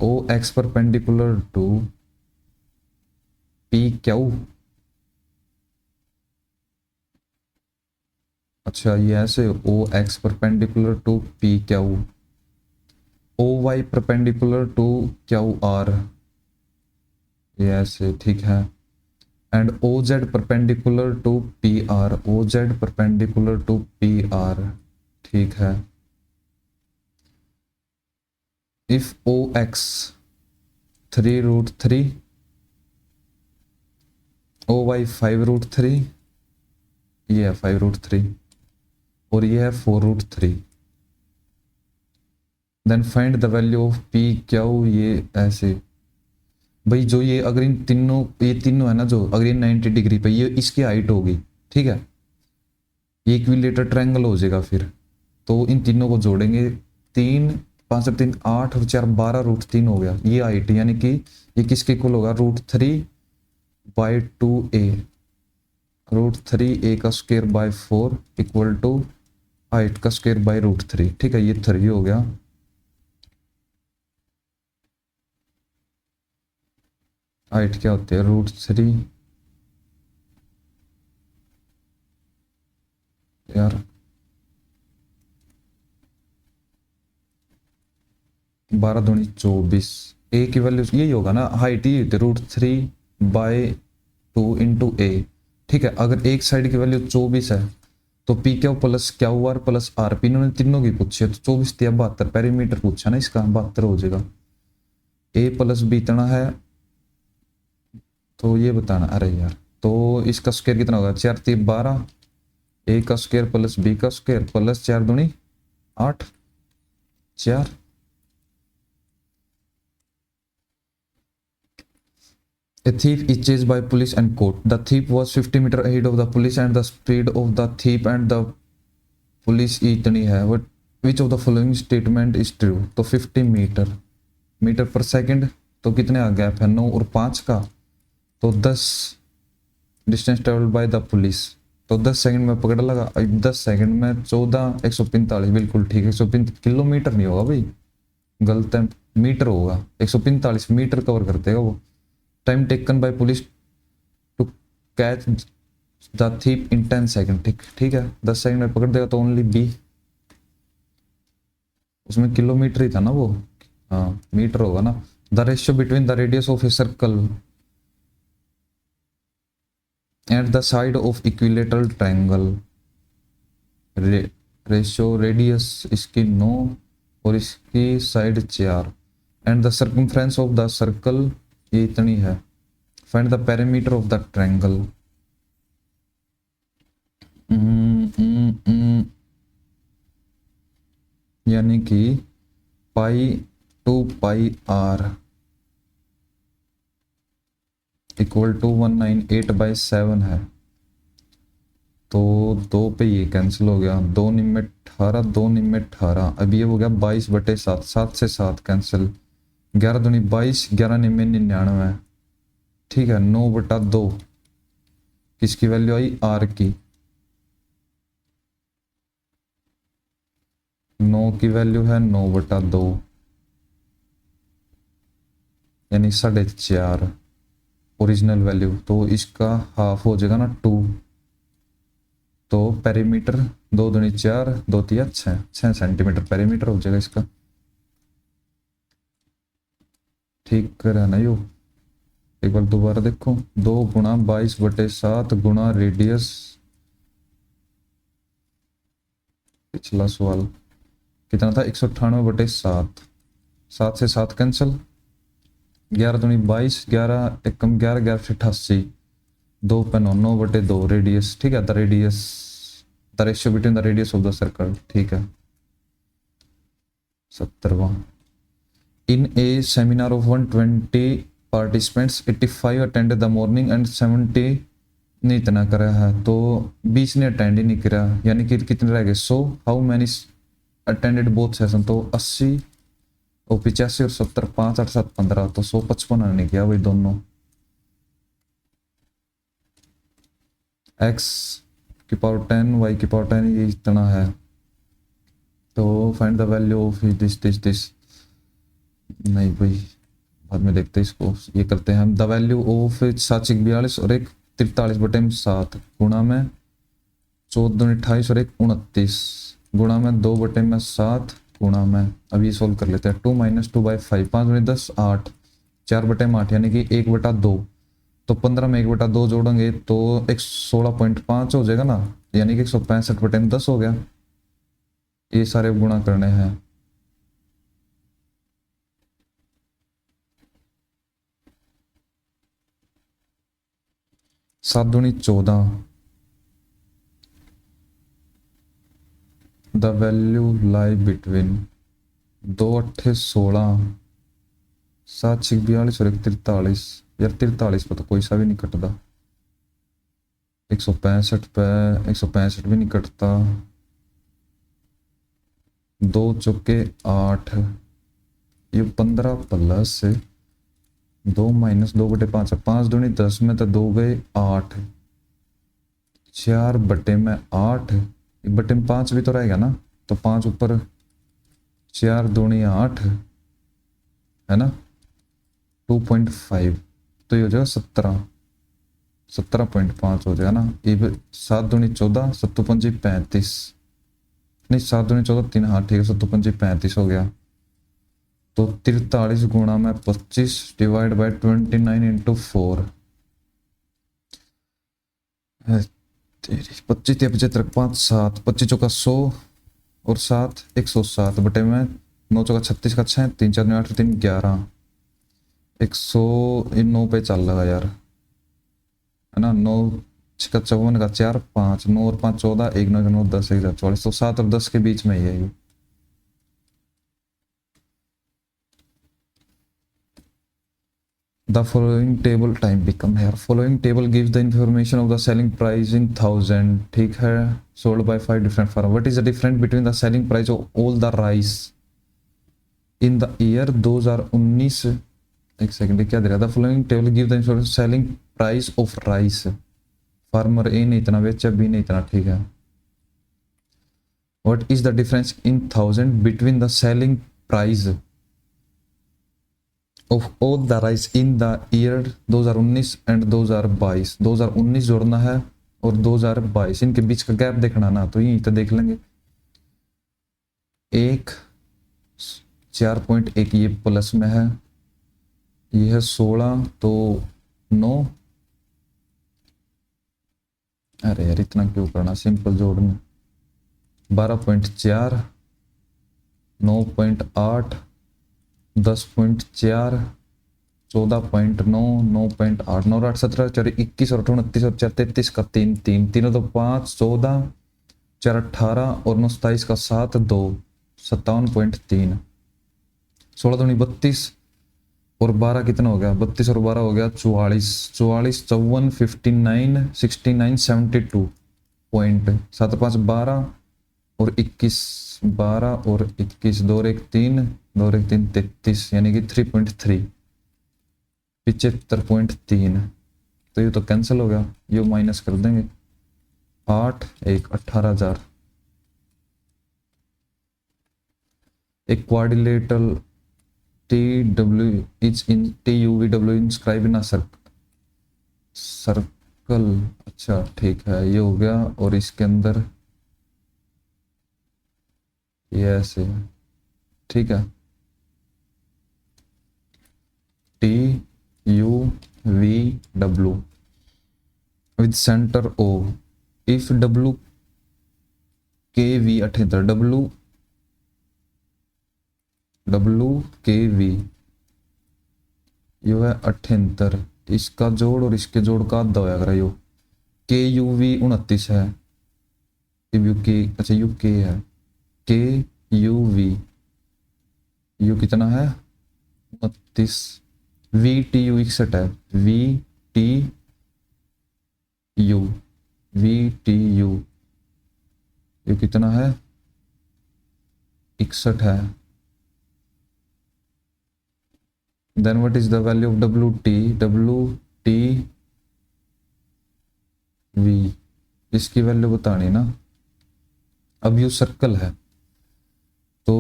[SPEAKER 1] O X perpendicular to P Q, अच्छा ये ऐसे, O X perpendicular to P Q, O Y perpendicular to Q R, ये ऐसे, ठीक है। And O Z perpendicular to P R, O Z perpendicular to P R, ठीक है। If O X 3√3, O Y 5√3, ये है 5√3 और ये है 4√3, then find the value of P Q, ये ऐसे भाई, जो ये अगर इन तीनों, ये तीनों है ना जो, अगर ये 90 डिग्री पे, ये इसकी हाइट होगी, ठीक है, ये इक्विलेटर ट्रायंगल हो जाएगा फिर। तो इन तीनों को जोड़ेंगे, 3 5 3 8 और 4 12√3 हो गया, ये हाइट, यानी कि ये किसके इक्वल होगा, √3/2a, √3a का square by 4 equal to height का स्क्वायर बाय √3, ठीक है, ये 3 हो गया। हाइट क्या होती है, √3, यार 12 दूनी 24, ए की वैल्यू यही होगा ना, हाइट ही होती है √3/2 इंटू ए, ठीक है। अगर एक साइड की वैल्यू 24 है तो P Q plus Q R plus R P, इन्होंने तीनों की पूछी है, तो 24 दिया 72, पेरीमीटर पूछा ना इसका, 72 हो जाएगा। ए प्लस बी इतना है, तो ये बताना, अरे यार, तो इसका स्क्वायर कितना होगा, 4 3 12, ए का स्क्वायर प्लस बी का स्क्वायर प्लस 4 दूनी 8, 4। A thief is chased by police and caught. The thief was 50 meters ahead of the police and the speed of the thief and the police इतनी है। Which of the following statement is true? तो 50 मीटर पर सेकंड, तो कितने का गैप है, 9 और 5 का, तो 10 distance travelled by the police, तो 10 सेकंड में पकड़ लगा, 10 सेकंड में 14 145, बिल्कुल ठीक है, 145 किलोमीटर नहीं होगा भाई, गलत है, मीटर होगा, 145 मीटर कवर करते हैं वो। Time taken by police to catch the thief in 10 second, ठीक है, 10 सेकंड में पकड़ देगा, तो ओनली बी, उसमें किलोमीटर ही था ना वो, हाँ मीटर होगा ना। The ratio between the radius of a circle at the side of equilateral triangle, ratio, radius इसकी 9 और इसकी side 4, and the circumference of the circle ये इतनी है। Find the perimeter of the triangle, यानी कि पाई 2πr इक्वल टू 198/7 है, तो 2 पे ये कैंसिल हो गया, 2 निम्न 18, 2 निम्न 18, अब ये हो गया 22/7, 7 से 7 कैंसिल, 11 दूनी 22, 11 निम्न 99, ठीक है, 9/2 किसकी वैल्यू आई, आर की, 9 की वैल्यू है 9/2, यानी 4.5 ओरिजिनल वैल्यू, तो इसका हाफ हो जाएगा ना 2, तो पेरीमीटर 2 दूनी 4, 2 तिया 6 सेंटीमीटर पेरीमीटर हो जाएगा इसका, ठीक है ना। यो एक बार दोबारा देखो, 2 गुणा 22/7 गुणा रेडियस, पिछला सवाल कितना था, 198/7, 7 से 7 कैंसिल, 11 दूनी 22, 11 एक कम 11, 11 से 88, 2 पे 9, 9/2 रेडियस, ठीक है, the radius the ratio between the radius of the circle, ठीक है। 70वां, in a seminar of 120 participants 85 attended the morning and 70 ने इतना करा है, तो 20 ने अटेंड ही नहीं करा, यानी कि कितने रह गए 100। How many attended both session, तो 80 और 85 और 70, 5 8 7 15, तो 155 ने किया भाई दोनों। एक्स की पावर 10 वाई की पावर 10 ये इतना है, तो find the value of this नहीं भाई, बाद में देखते हैं इसको। ये करते हैं हम, द वैल्यू ऑफ 742 और एक 43 बटे में 7 गुणा में 14 28 और एक 29 गुणा में 2 बटे में 7 गुणा में, अब ये सोल्व कर लेते हैं। 2 - 2 / 5, 5 × 10 8, 4 बटे में 8 यानी कि 1/2, तो 15 में 1/2 जोड़ेंगे तो 116.5 हो जाएगा ना, यानी कि 165 बटे में 10 हो गया। ये सारे गुणा करने हैं। सात दूनी 14, द वैल्यू लाई बिटवीन 2 8 16, 7 6 42 और 1 43, यार 43 पे तो कोई सा भी नहीं कटता, 165 पे 165 भी नहीं कटता, 2 चौके 8, ये 15 प्लस 2 - 2 बटे 5, 5 दूनी 10 में तो 2 गए 8, 4 बटे में 8, बटे में 5 भी तो रहेगा ना, तो 5 ऊपर, 4 दूनी 8 है ना, 2.5, तो ये हो जाएगा 17.5 हो जाएगा ना। ये 7 दूनी 14, 7 पंजी 35, नहीं 7 दूनी 14 3, हाँ ठीक है, 7 पंजी 35 हो गया, तो 43 गुणा में 25 डिवाइड बाय 29 × 4, 25 या 75 5 7, 25 चौका 100 और 7 107 बटे में 9 चौका 36 का 6, 3 4 9 8 3 11, 109 पे चल रहा यार, है ना। 9 6 54 का 4 5, 9 और 5 14, 1 9 9 10 1 44, तो 7 और 10 के बीच में ही है ये। The following table time become here. Following table gives the information of the selling price in 1000, ठीक है, sold by 5 different firm. What is the difference between the selling price of all the rice in the year 2019? एक सेकंड, क्या दे रहा था? following table give the information selling price of rice. Farmer A ने इतना बेचा, बी ने इतना, ठीक है। What is the difference in 1000 between the selling price of all the rice in the year 2019 and 2022? 2019 जोड़ना है और 2022, इनके बीच का गैप देखना ना, तो यही तो देख लेंगे। 4.1 ये प्लस में है, ये है 16 तो 9, अरे यार इतना क्यों करना, सिंपल जोड़ना। 12.4, 9.8, 10.4, 14.9, 9.8, 9 8 17, 4 21 और 29 और 4 33 का 3 3, तीनों तो 5 14, 4 18 और 9 27 का 7 2, 57.3, 16 दूनी 32 और 12 कितना हो गया? 32 और 12 हो गया 44, 44 54 59 69 72 पॉइंट, 7 5 12 और 21, 12 और 21, 2 और 1 3, 2 और 1 3 33, यानी कि 3.3, 75.3, तो ये तो कैंसिल हो गया, ये माइनस कर देंगे। 8 1 18,000। एक quadrilateral TW is in TUVW inscribed in a circle, अच्छा ठीक है, ये हो गया, और इसके अंदर ये ऐसे है, ठीक है। TUVW with center O, if WKV 78, WKV यो है 78, इसका जोड़ और इसके जोड़ का आधा होया करा, यो KUV 29 है, यू के, अच्छा यू के है, के यू वी, यू कितना है 29, वी टी यू 61 है, V T U, V T U, U कितना है 61 है। Then what is the value of W T, W T V, इसकी वैल्यू बतानी ना। अब यू सर्कल है तो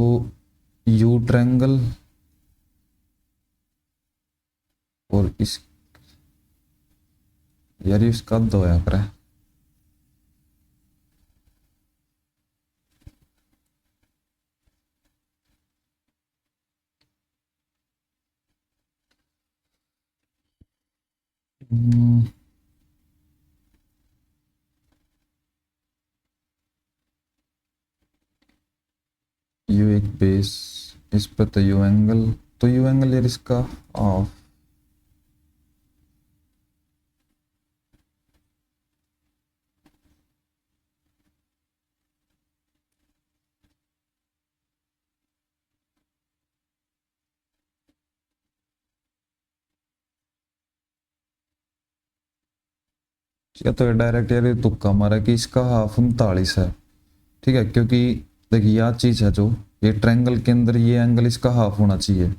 [SPEAKER 1] यू ट्रायंगल और इस, यार ये इसका दो यहाँ पर है, यू एक बेस, इस पर तो यू एंगल, तो यू एंगल यार इसका ऑफ, या तो डायरेक्ट यार ये तुक्का मारा कि इसका हाफ 39 है, ठीक है, क्योंकि देखिए यह चीज़ है जो ये ट्रायंगल के अंदर ये एंगल इसका हाफ होना चाहिए,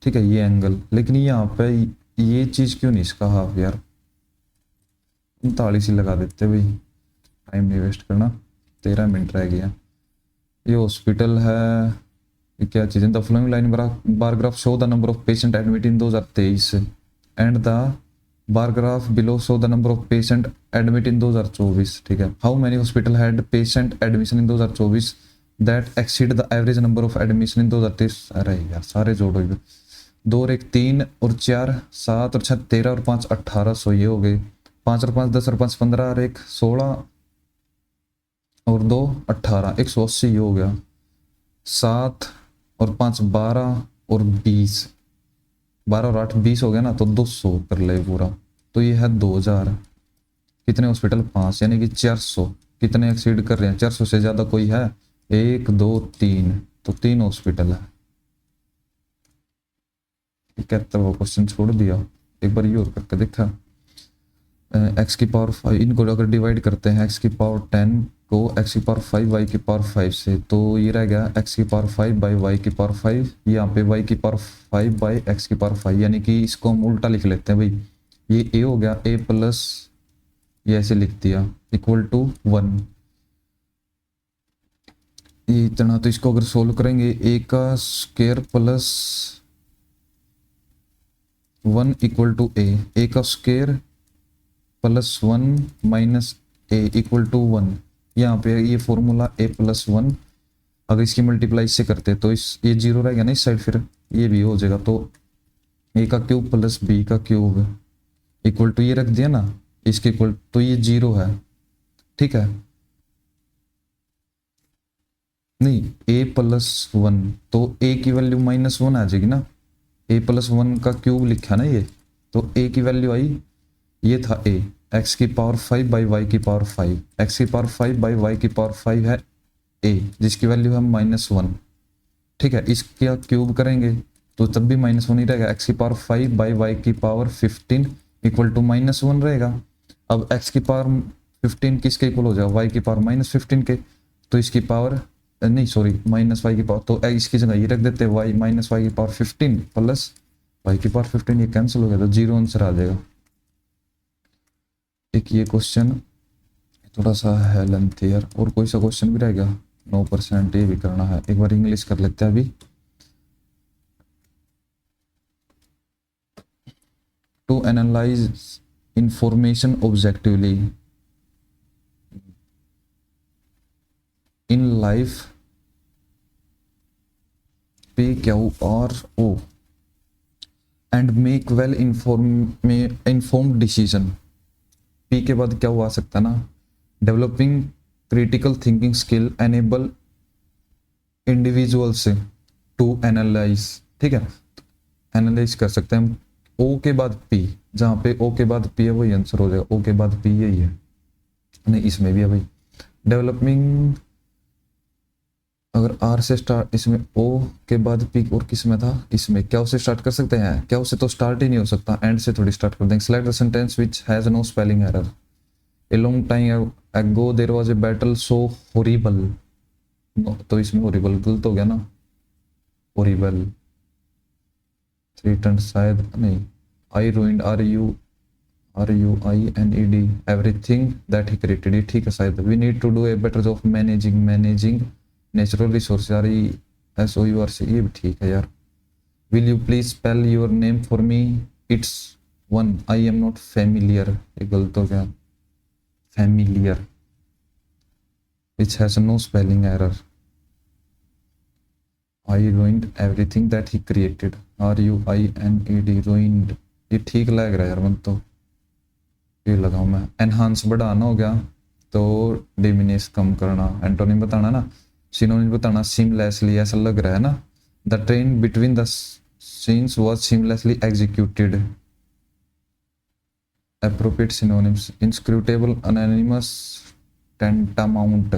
[SPEAKER 1] ठीक है ये एंगल, लेकिन यहाँ पे ये चीज़ क्यों नहीं इसका हाफ यार, 39 ही लगा देते भाई, टाइम नहीं वेस्ट करना, 13 मिनट रह गया। ये हॉस्पिटल है, ये क्या चीज़ है, the following line bar graph show the number of patient admit in 2023 and the bar graph below show the number of patient admit in 2024, ठीक है। How many hospital had patient admission in 2024 that exceed the average number of admission in 2023, अरे यार सारे जोड़ो, 2 और 1 3 और 4 7 और 6 13 और 5 1800, ये हो गए, 5 और 5 10 और 5 15 और 1 16 और 2 18, 180 ये हो गया, 7 और 5 12 और 20, 12 और 8 20 हो गया ना, तो 200 कर ले पूरा, तो ये है 2000, कितने हॉस्पिटल 5, यानी कि 400, कितने एक्सीड कर रहे हैं, 400 से ज़्यादा कोई है, 1 2 3, तो 3 हॉस्पिटल है। कहता वो क्वेश्चन छोड़ दिया, एक बार ये और करके देखा, एक्स की पावर 5, इनको अगर डिवाइड करते हैं एक्स की पावर 10 को एक्स की पावर 5 वाई की पावर 5 से, तो ये रह गया एक्स की पावर 5 बाई वाई की पावर 5, यहाँ पे वाई की पावर 5 बाई एक्स की पावर 5, यानी कि इसको हम उल्टा लिख लेते हैं भाई, ये ए हो गया, ए प्लस ये ऐसे लिख दिया इक्वल टू 1, ये इतना, तो इसको अगर सोल्व करेंगे ए का square plus 1 equal to a का square plus 1 minus a equal to 1, यहाँ पे ये फॉर्मूला ए प्लस 1, अगर इसकी मल्टीप्लाई इससे करते तो इस ये जीरो रहेगा ना इस साइड, फिर ये भी हो जाएगा, तो ए का क्यूब प्लस बी का क्यूब इक्वल टू ये रख दिया ना, इसके इक्वल, तो ये जीरो है, ठीक है, नहीं ए प्लस 1, तो ए की वैल्यू -1 आ जाएगी ना, ए प्लस 1 का क्यूब लिखा ना ये, तो ए की वैल्यू आई, ये था ए, एक्स की पावर 5 बाई वाई की पावर 5, एक्स की पावर 5 बाई वाई की पावर 5 है ए, जिसकी वैल्यू है -1, ठीक है, इसका क्यूब करेंगे तो तब भी -1 ही रहेगा, एक्स की पावर 5 बाई वाई की पावर 15 इक्वल टू -1 रहेगा। अब एक्स की पावर 15 किसके इक्वल हो जाएगा, वाई की पावर -15 के, तो इसकी पावर नहीं सॉरी माइनस वाई की पावर, तो इसकी जगह ये रख देते हैं वाई माइनस वाई की पावर 15 प्लस वाई की पावर 15, ये कैंसिल हो गया तो 0 आंसर आ जाएगा। एक ये क्वेश्चन थोड़ा सा है लेंथ यार, और कोई सा क्वेश्चन भी रहेगा 9%, ये भी करना है, एक बार इंग्लिश कर लेते हैं अभी। To analyse information objectively in life, P Q R O and make well informed decision, P के बाद क्या हुआ सकता ना, developing critical thinking skill enable individuals to analyse, ठीक है, एनालाइज कर सकते हैं हम, ओ के बाद पी, जहाँ पे ओ के बाद पी है वही आंसर हो जाएगा, ओ के बाद पी यही है, नहीं इसमें भी है भाई, डेवलपिंग, अगर आर से स्टार्ट, इसमें ओ के बाद पी और किस में था, इसमें क्या उसे स्टार्ट कर सकते हैं, क्या उसे तो स्टार्ट ही नहीं हो सकता, एंड से थोड़ी स्टार्ट कर देंगे। Select the sentence which has no spelling error. A long time ago there was a battle so horrible, तो इसमें हॉरिबल गलत हो गया ना, हॉरिबल। थ्री टन शायद नहीं, I ruined, RUINED everything that he created, ये ठीक है शायद। We need to do a better job managing natural resource, यार SOURC, ये भी ठीक है यार। Will you please spell your name for me, it's one, I am not familiar, ये गलत हो गया, familiar which has no spelling error. I ruined everything that he created, RUINED, ruined, ये ठीक लग रहा है यार मन तो, ये लगाऊं मैं। एनहांस बढ़ाना हो गया, तो डिमिनिश कम करना। एंटोनिम बताना ना, सिनोनिम बताना, सीमलेसली, ऐसा लग रहा है ना। The train between the scenes was seamlessly executed. Appropriate synonyms, inscrutable, anonymous, tantamount,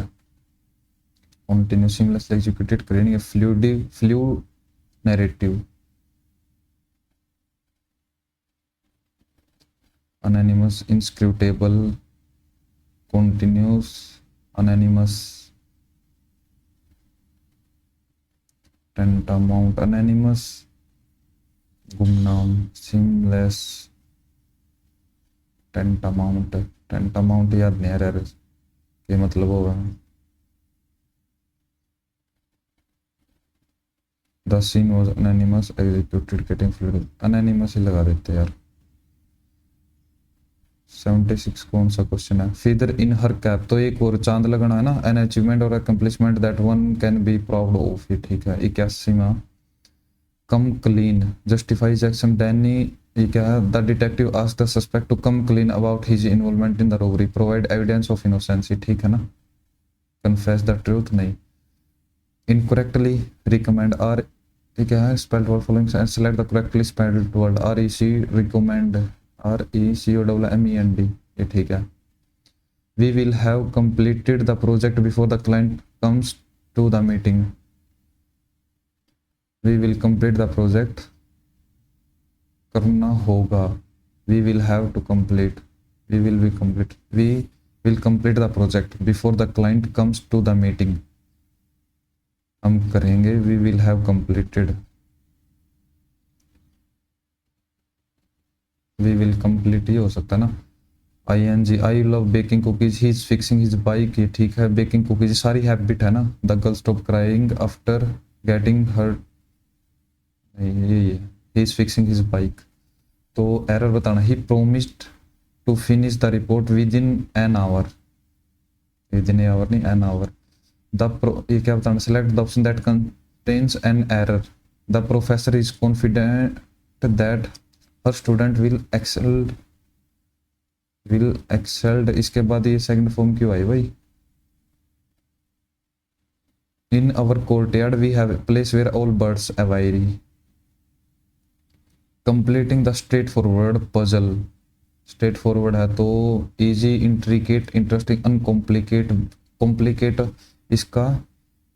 [SPEAKER 1] continue, seamlessly executed, creating a fluid narrative. anonymous, inscrutable, continuous, anonymous, tantamount, anonymous, गुमनाम, seamless, tantamount याद नहीं आ रहा ये मतलब होगा। The scene was anonymous, executed, getting fluid, anonymous ही लगा देते यार। 76 कौन सा क्वेश्चन है, फीदर इन हर कैप, तो एक और चांद लगाना है ना, एन अचीवमेंट और accomplishment that one can be proud of, ये ठीक है। 81 में come clean, justifies action, Danny, ये क्या है, the detective asked the suspect to come clean about his involvement in the robbery, provide evidence of innocence, ठीक है ना। कन्फेस द ट्रूथ नहीं। इनकरेक्टली रिकमेंड, आर, ठीक है, spelled word following and select the correctly spelled word, REC recommend, RECOMMEND, ये ठीक है। We will have completed the project before the client comes to the meeting, we will complete the project, करना होगा, we will have to complete, we will be complete, we will complete the project before the client comes to the meeting, हम करेंगे, we will have completed, we will complete ही हो सकता है ना। ING, I love baking cookies, he is fixing his bike, ये ठीक है। बेकिंग कुकीज सारी हैबिट है ना। The girl stop crying after getting hurt, ये he is fixing his bike. तो एरर बताना, he promised to finish the report within an hour, within hour नहीं, एन आवर। ये क्या बताना, select the option that contains an error, the professor is confident that her student will excelled, इसके बाद ये सेकंड फॉर्म क्यों आई भाई। In our courtyard we have place where all birds aviary, completing the straightforward puzzle, straightforward है तो easy, intricate, interesting, uncomplicate, complicate इसका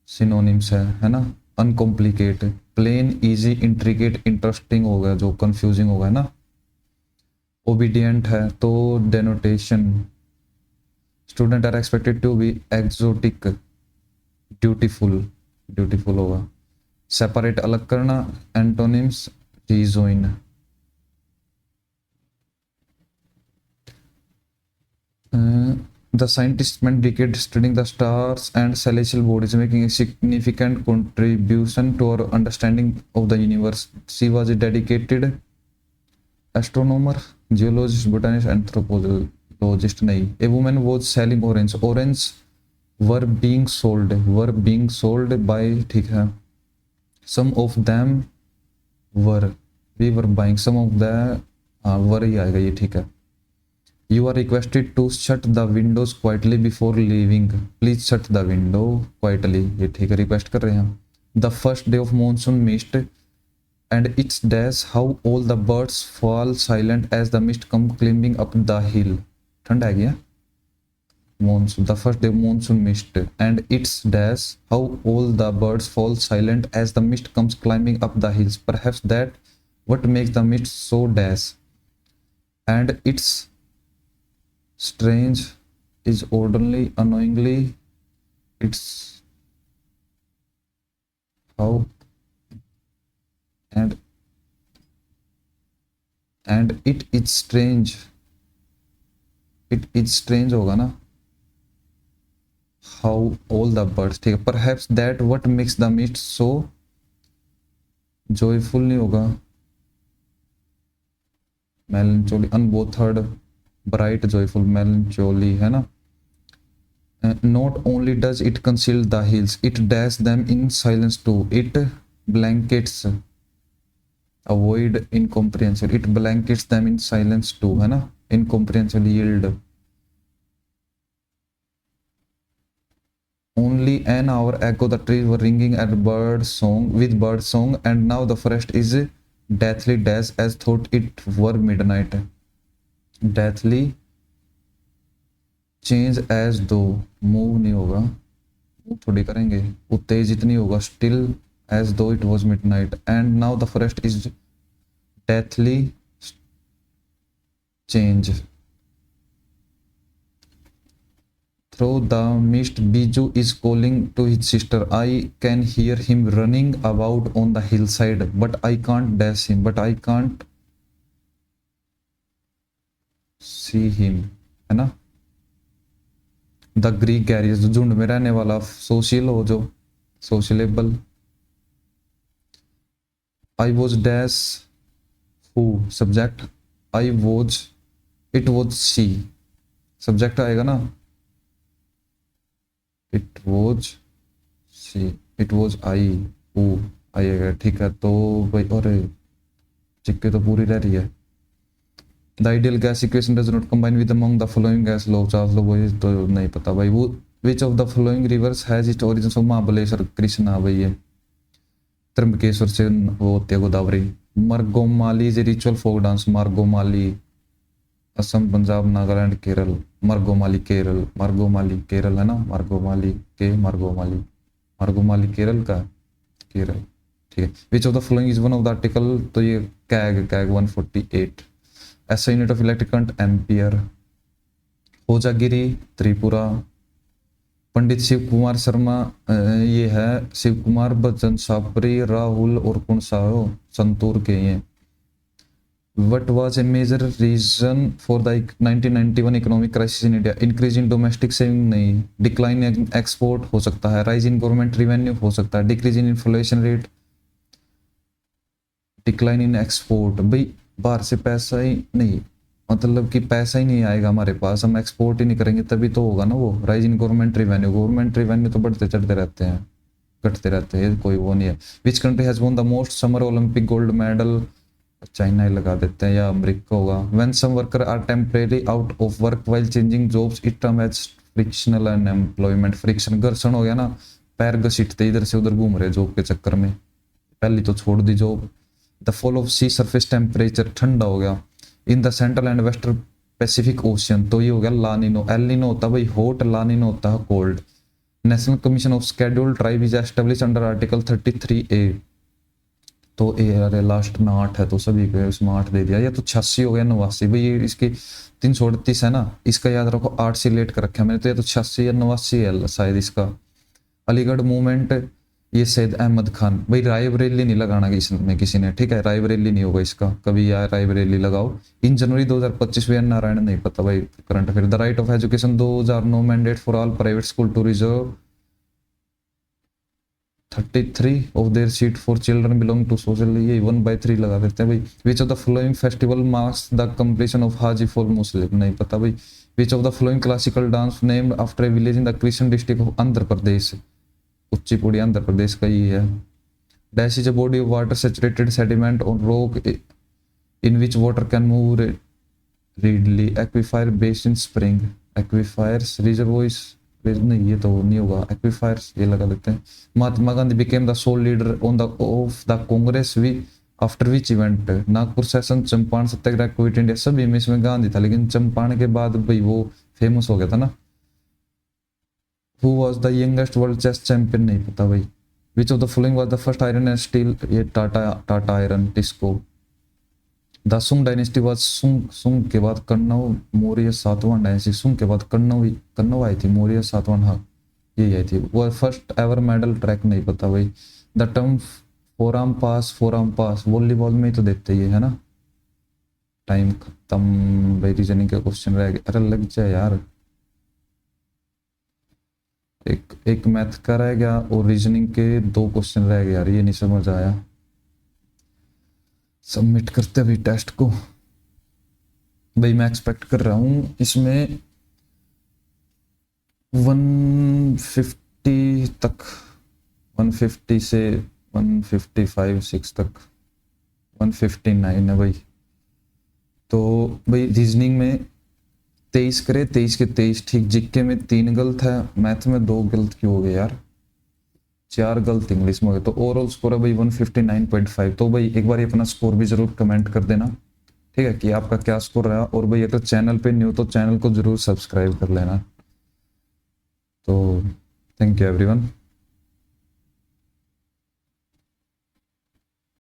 [SPEAKER 1] सिनोनिम्स है ना। Uncomplicate, plain, easy, intricate, interesting होगा, जो कंफ्यूजिंग होगा ना। ओबीडियंट है तो denotation, student are expected to be exotic, dutiful होगा। सेपरेट, अलग करना, antonyms, disjoin. The scientists spent decades studying the stars and celestial bodies, making a significant contribution to our understanding of the universe. She was a dedicated astronomer, geologist, botanist, anthropologist. नहीं, a woman was selling orange. Orange were being sold by, ठीक है। Some of them were, we were buying, some of the were ही आएगा, ये ठीक है। You are requested to shut the windows quietly before leaving. Please shut the window quietly. ये ठीक है, रिक्वेस्ट कर रहे हैं। The first day of monsoon mist and its dash, how all the birds fall silent as the mist come climbing up the hill. ठंड आ गया। monsoon, the first day monsoon mist, and it's dash how all the birds fall silent as the mist comes climbing up the hills. Perhaps that what makes the mist so dash, and it's strange is orderly annoyingly. It's how and it is strange. It is strange होगा ना. How all the birds, ठीक है. Perhaps that what makes the mist so joyful नहीं होगा. Melancholy, unbothered, bright, joyful, melancholy है ना. Not only does it conceal the hills, it dashes them in silence too. It blankets, avoid, incomprehensible. It blankets them in silence too, है ना. Incomprehensible, yield. Only an hour ago the trees were ringing at bird song with bird song, and now the forest is deathly dash as thought it were midnight. Deathly change as though, move नहीं होगा, move थोड़ी करेंगे, उत्तेजित नहीं होगा. Still as though it was midnight, and now the forest is deathly change. Through the mist, Biju is calling to his sister. I can hear him running about on the hillside, but I can't dash him. But I can't see him, है ना. द ग्रीगैरियस, जो झुंड में रहने वाला, सोशल हो जो sociable. I was dash who, subject. I was, it was C, subject आएगा ना. It was C, it was I, who आएगा. ठीक है, तो भाई और चिक्के तो पूरी रह रही है. The ideal gas equation does not combine with among the following gas law. चार लो वही तो नहीं पता भाई. वो which of the following rivers has its origin? So Mahabaleshwar, Krishna भाई है. त्र्यंबकेश्वर से वो होती है गोदावरी. मरगोमाली इज रिचुअल फोक डांस. मार्गोमाली असम, पंजाब, नागालैंड, केरल. मरगोमाली केरल, मार्गोमाली केरल है ना. मार्गोमाली के मार्गोमाली, मार्गोमाली केरल का, केरल. ठीक है. Which of the following is one of the article? तो ये कैग, कैग 148. ऐसा unit of electric current ampere. Hojagiri Tripura. Pandit Shiv Kumar Sharma, ये है शिव कुमार बच्चन सापरी, राहुल और कौन सा हो, संतूर के ये. What was a major reason for the 1991 economic crisis in India? Increase in domestic saving नहीं. Decline in export हो सकता है. Rise in government revenue हो सकता है. Decrease in inflation rate. Decline in export, भाई बाहर से पैसा ही नहीं, मतलब कि पैसा ही नहीं आएगा हमारे पास, हम एक्सपोर्ट ही नहीं करेंगे तभी तो होगा ना वो. Rise in government revenue, government revenue तो बढ़ते चढ़ते रहते हैं, घटते रहते हैं, कोई वो नहीं है. Which country has won the most summer Olympic gold medal? China ही लगा देते हैं या अमेरिका होगा. When some worker are temporary out of work while changing jobs, it term as frictional unemployment. Friction, घर्षण हो गया ना, पैर घसीटते इधर से उधर घूम रहे जॉब के चक्कर में, पहली तो छोड़ दी job. The fall of sea surface temperature, ठंडा हो गया. In the central and western Pacific Ocean, तो ये हो गया लानिनो. एलिनो होता भाई हॉट, लानिनो होता है cold. National commission of scheduled tribe is establish under article 33A. तो अरे लास्ट में 8 है तो सभी को उसमें 8 दे दिया. या तो 86 हो गया 89 भाई. ये इसकी 338 है ना, इसका याद रखो 8 से लेट कर रखा है मैंने, तो या तो 86 या 89 है शायद इसका. अलीगढ़ मूवमेंट, ये सैयद अहमद खान. भाई रायबरेली नहीं लगाना इसमें किसी ने, ठीक है. रायबरेली नहीं होगा इसका कभी, यार रायबरेली लगाओ. इन जनवरी 2025 वी नारायण, नहीं पता भाई current affair. The right of education 2009 mandate for all private school to reserve 33 of their seat for children belong to social, ये 1/3 लगा देते हैं भाई. Which of the following festival marks the completion of Hajj for Muslim? नहीं पता भाई. Which of the following classical dance named after a village in the Christian district of Andhra Pradesh? Kuchipudi Andhra Pradesh का ही है. Dash is a body of water saturated sediment on rock in which water can move readily. Aquifer basin spring. Aquifers reservoirs, नहीं ये तो नहीं होगा. एक्विफायर्स ये लगा देते हैं. Mahatma Gandhi became the sole leader on the of the Congress we after which event? Nagpur session, Champaran Satyagraha, quit India, सभी में इसमें गांधी था, लेकिन चंपारण के बाद भाई वो फेमस हो गया था ना. Who was the youngest world chess champion, नहीं पता भाई। Which of the following was the first iron and steel, ये Tata iron TISCO. The Sung dynasty was Sung, Sung के बाद कन्नौ, मौर्य सातवां डायनेस्टी, सुंग के बाद कन्नौ आई थी, मौर्य सातवां, हाँ यही आई थी। वो फर्स्ट एवर मेडल ट्रैक, नहीं पता भाई। The term forum pass volleyball में ही तो देते ही है ना। टाइम खत्म भाई, रीजनिंग का क्वेश्चन रह गया, अरे लग जाए यार। एक मैथ का रह गया और रीजनिंग के 2 क्वेश्चन रह गए यार, ये नहीं समझ आया। सबमिट करते भाई टेस्ट को। भाई मैं एक्सपेक्ट कर रहा हूँ इसमें 150 तक, 150 से 155-6 तक, 159 है भाई। तो भाई रीजनिंग में 23 करे, 23 के 23 ठीक, जीके में 3 गलत है, मैथ में 2 गलत क्यों हो गए यार, 4 गलत इंग्लिश में हो गए। तो ओवरऑल स्कोर है भाई 159.5। तो भाई एक बार अपना स्कोर भी जरूर कमेंट कर देना, ठीक है, कि आपका क्या स्कोर रहा। और भाई अगर चैनल पे न्यू तो चैनल को जरूर सब्सक्राइब कर लेना। तो थैंक यू एवरीवन।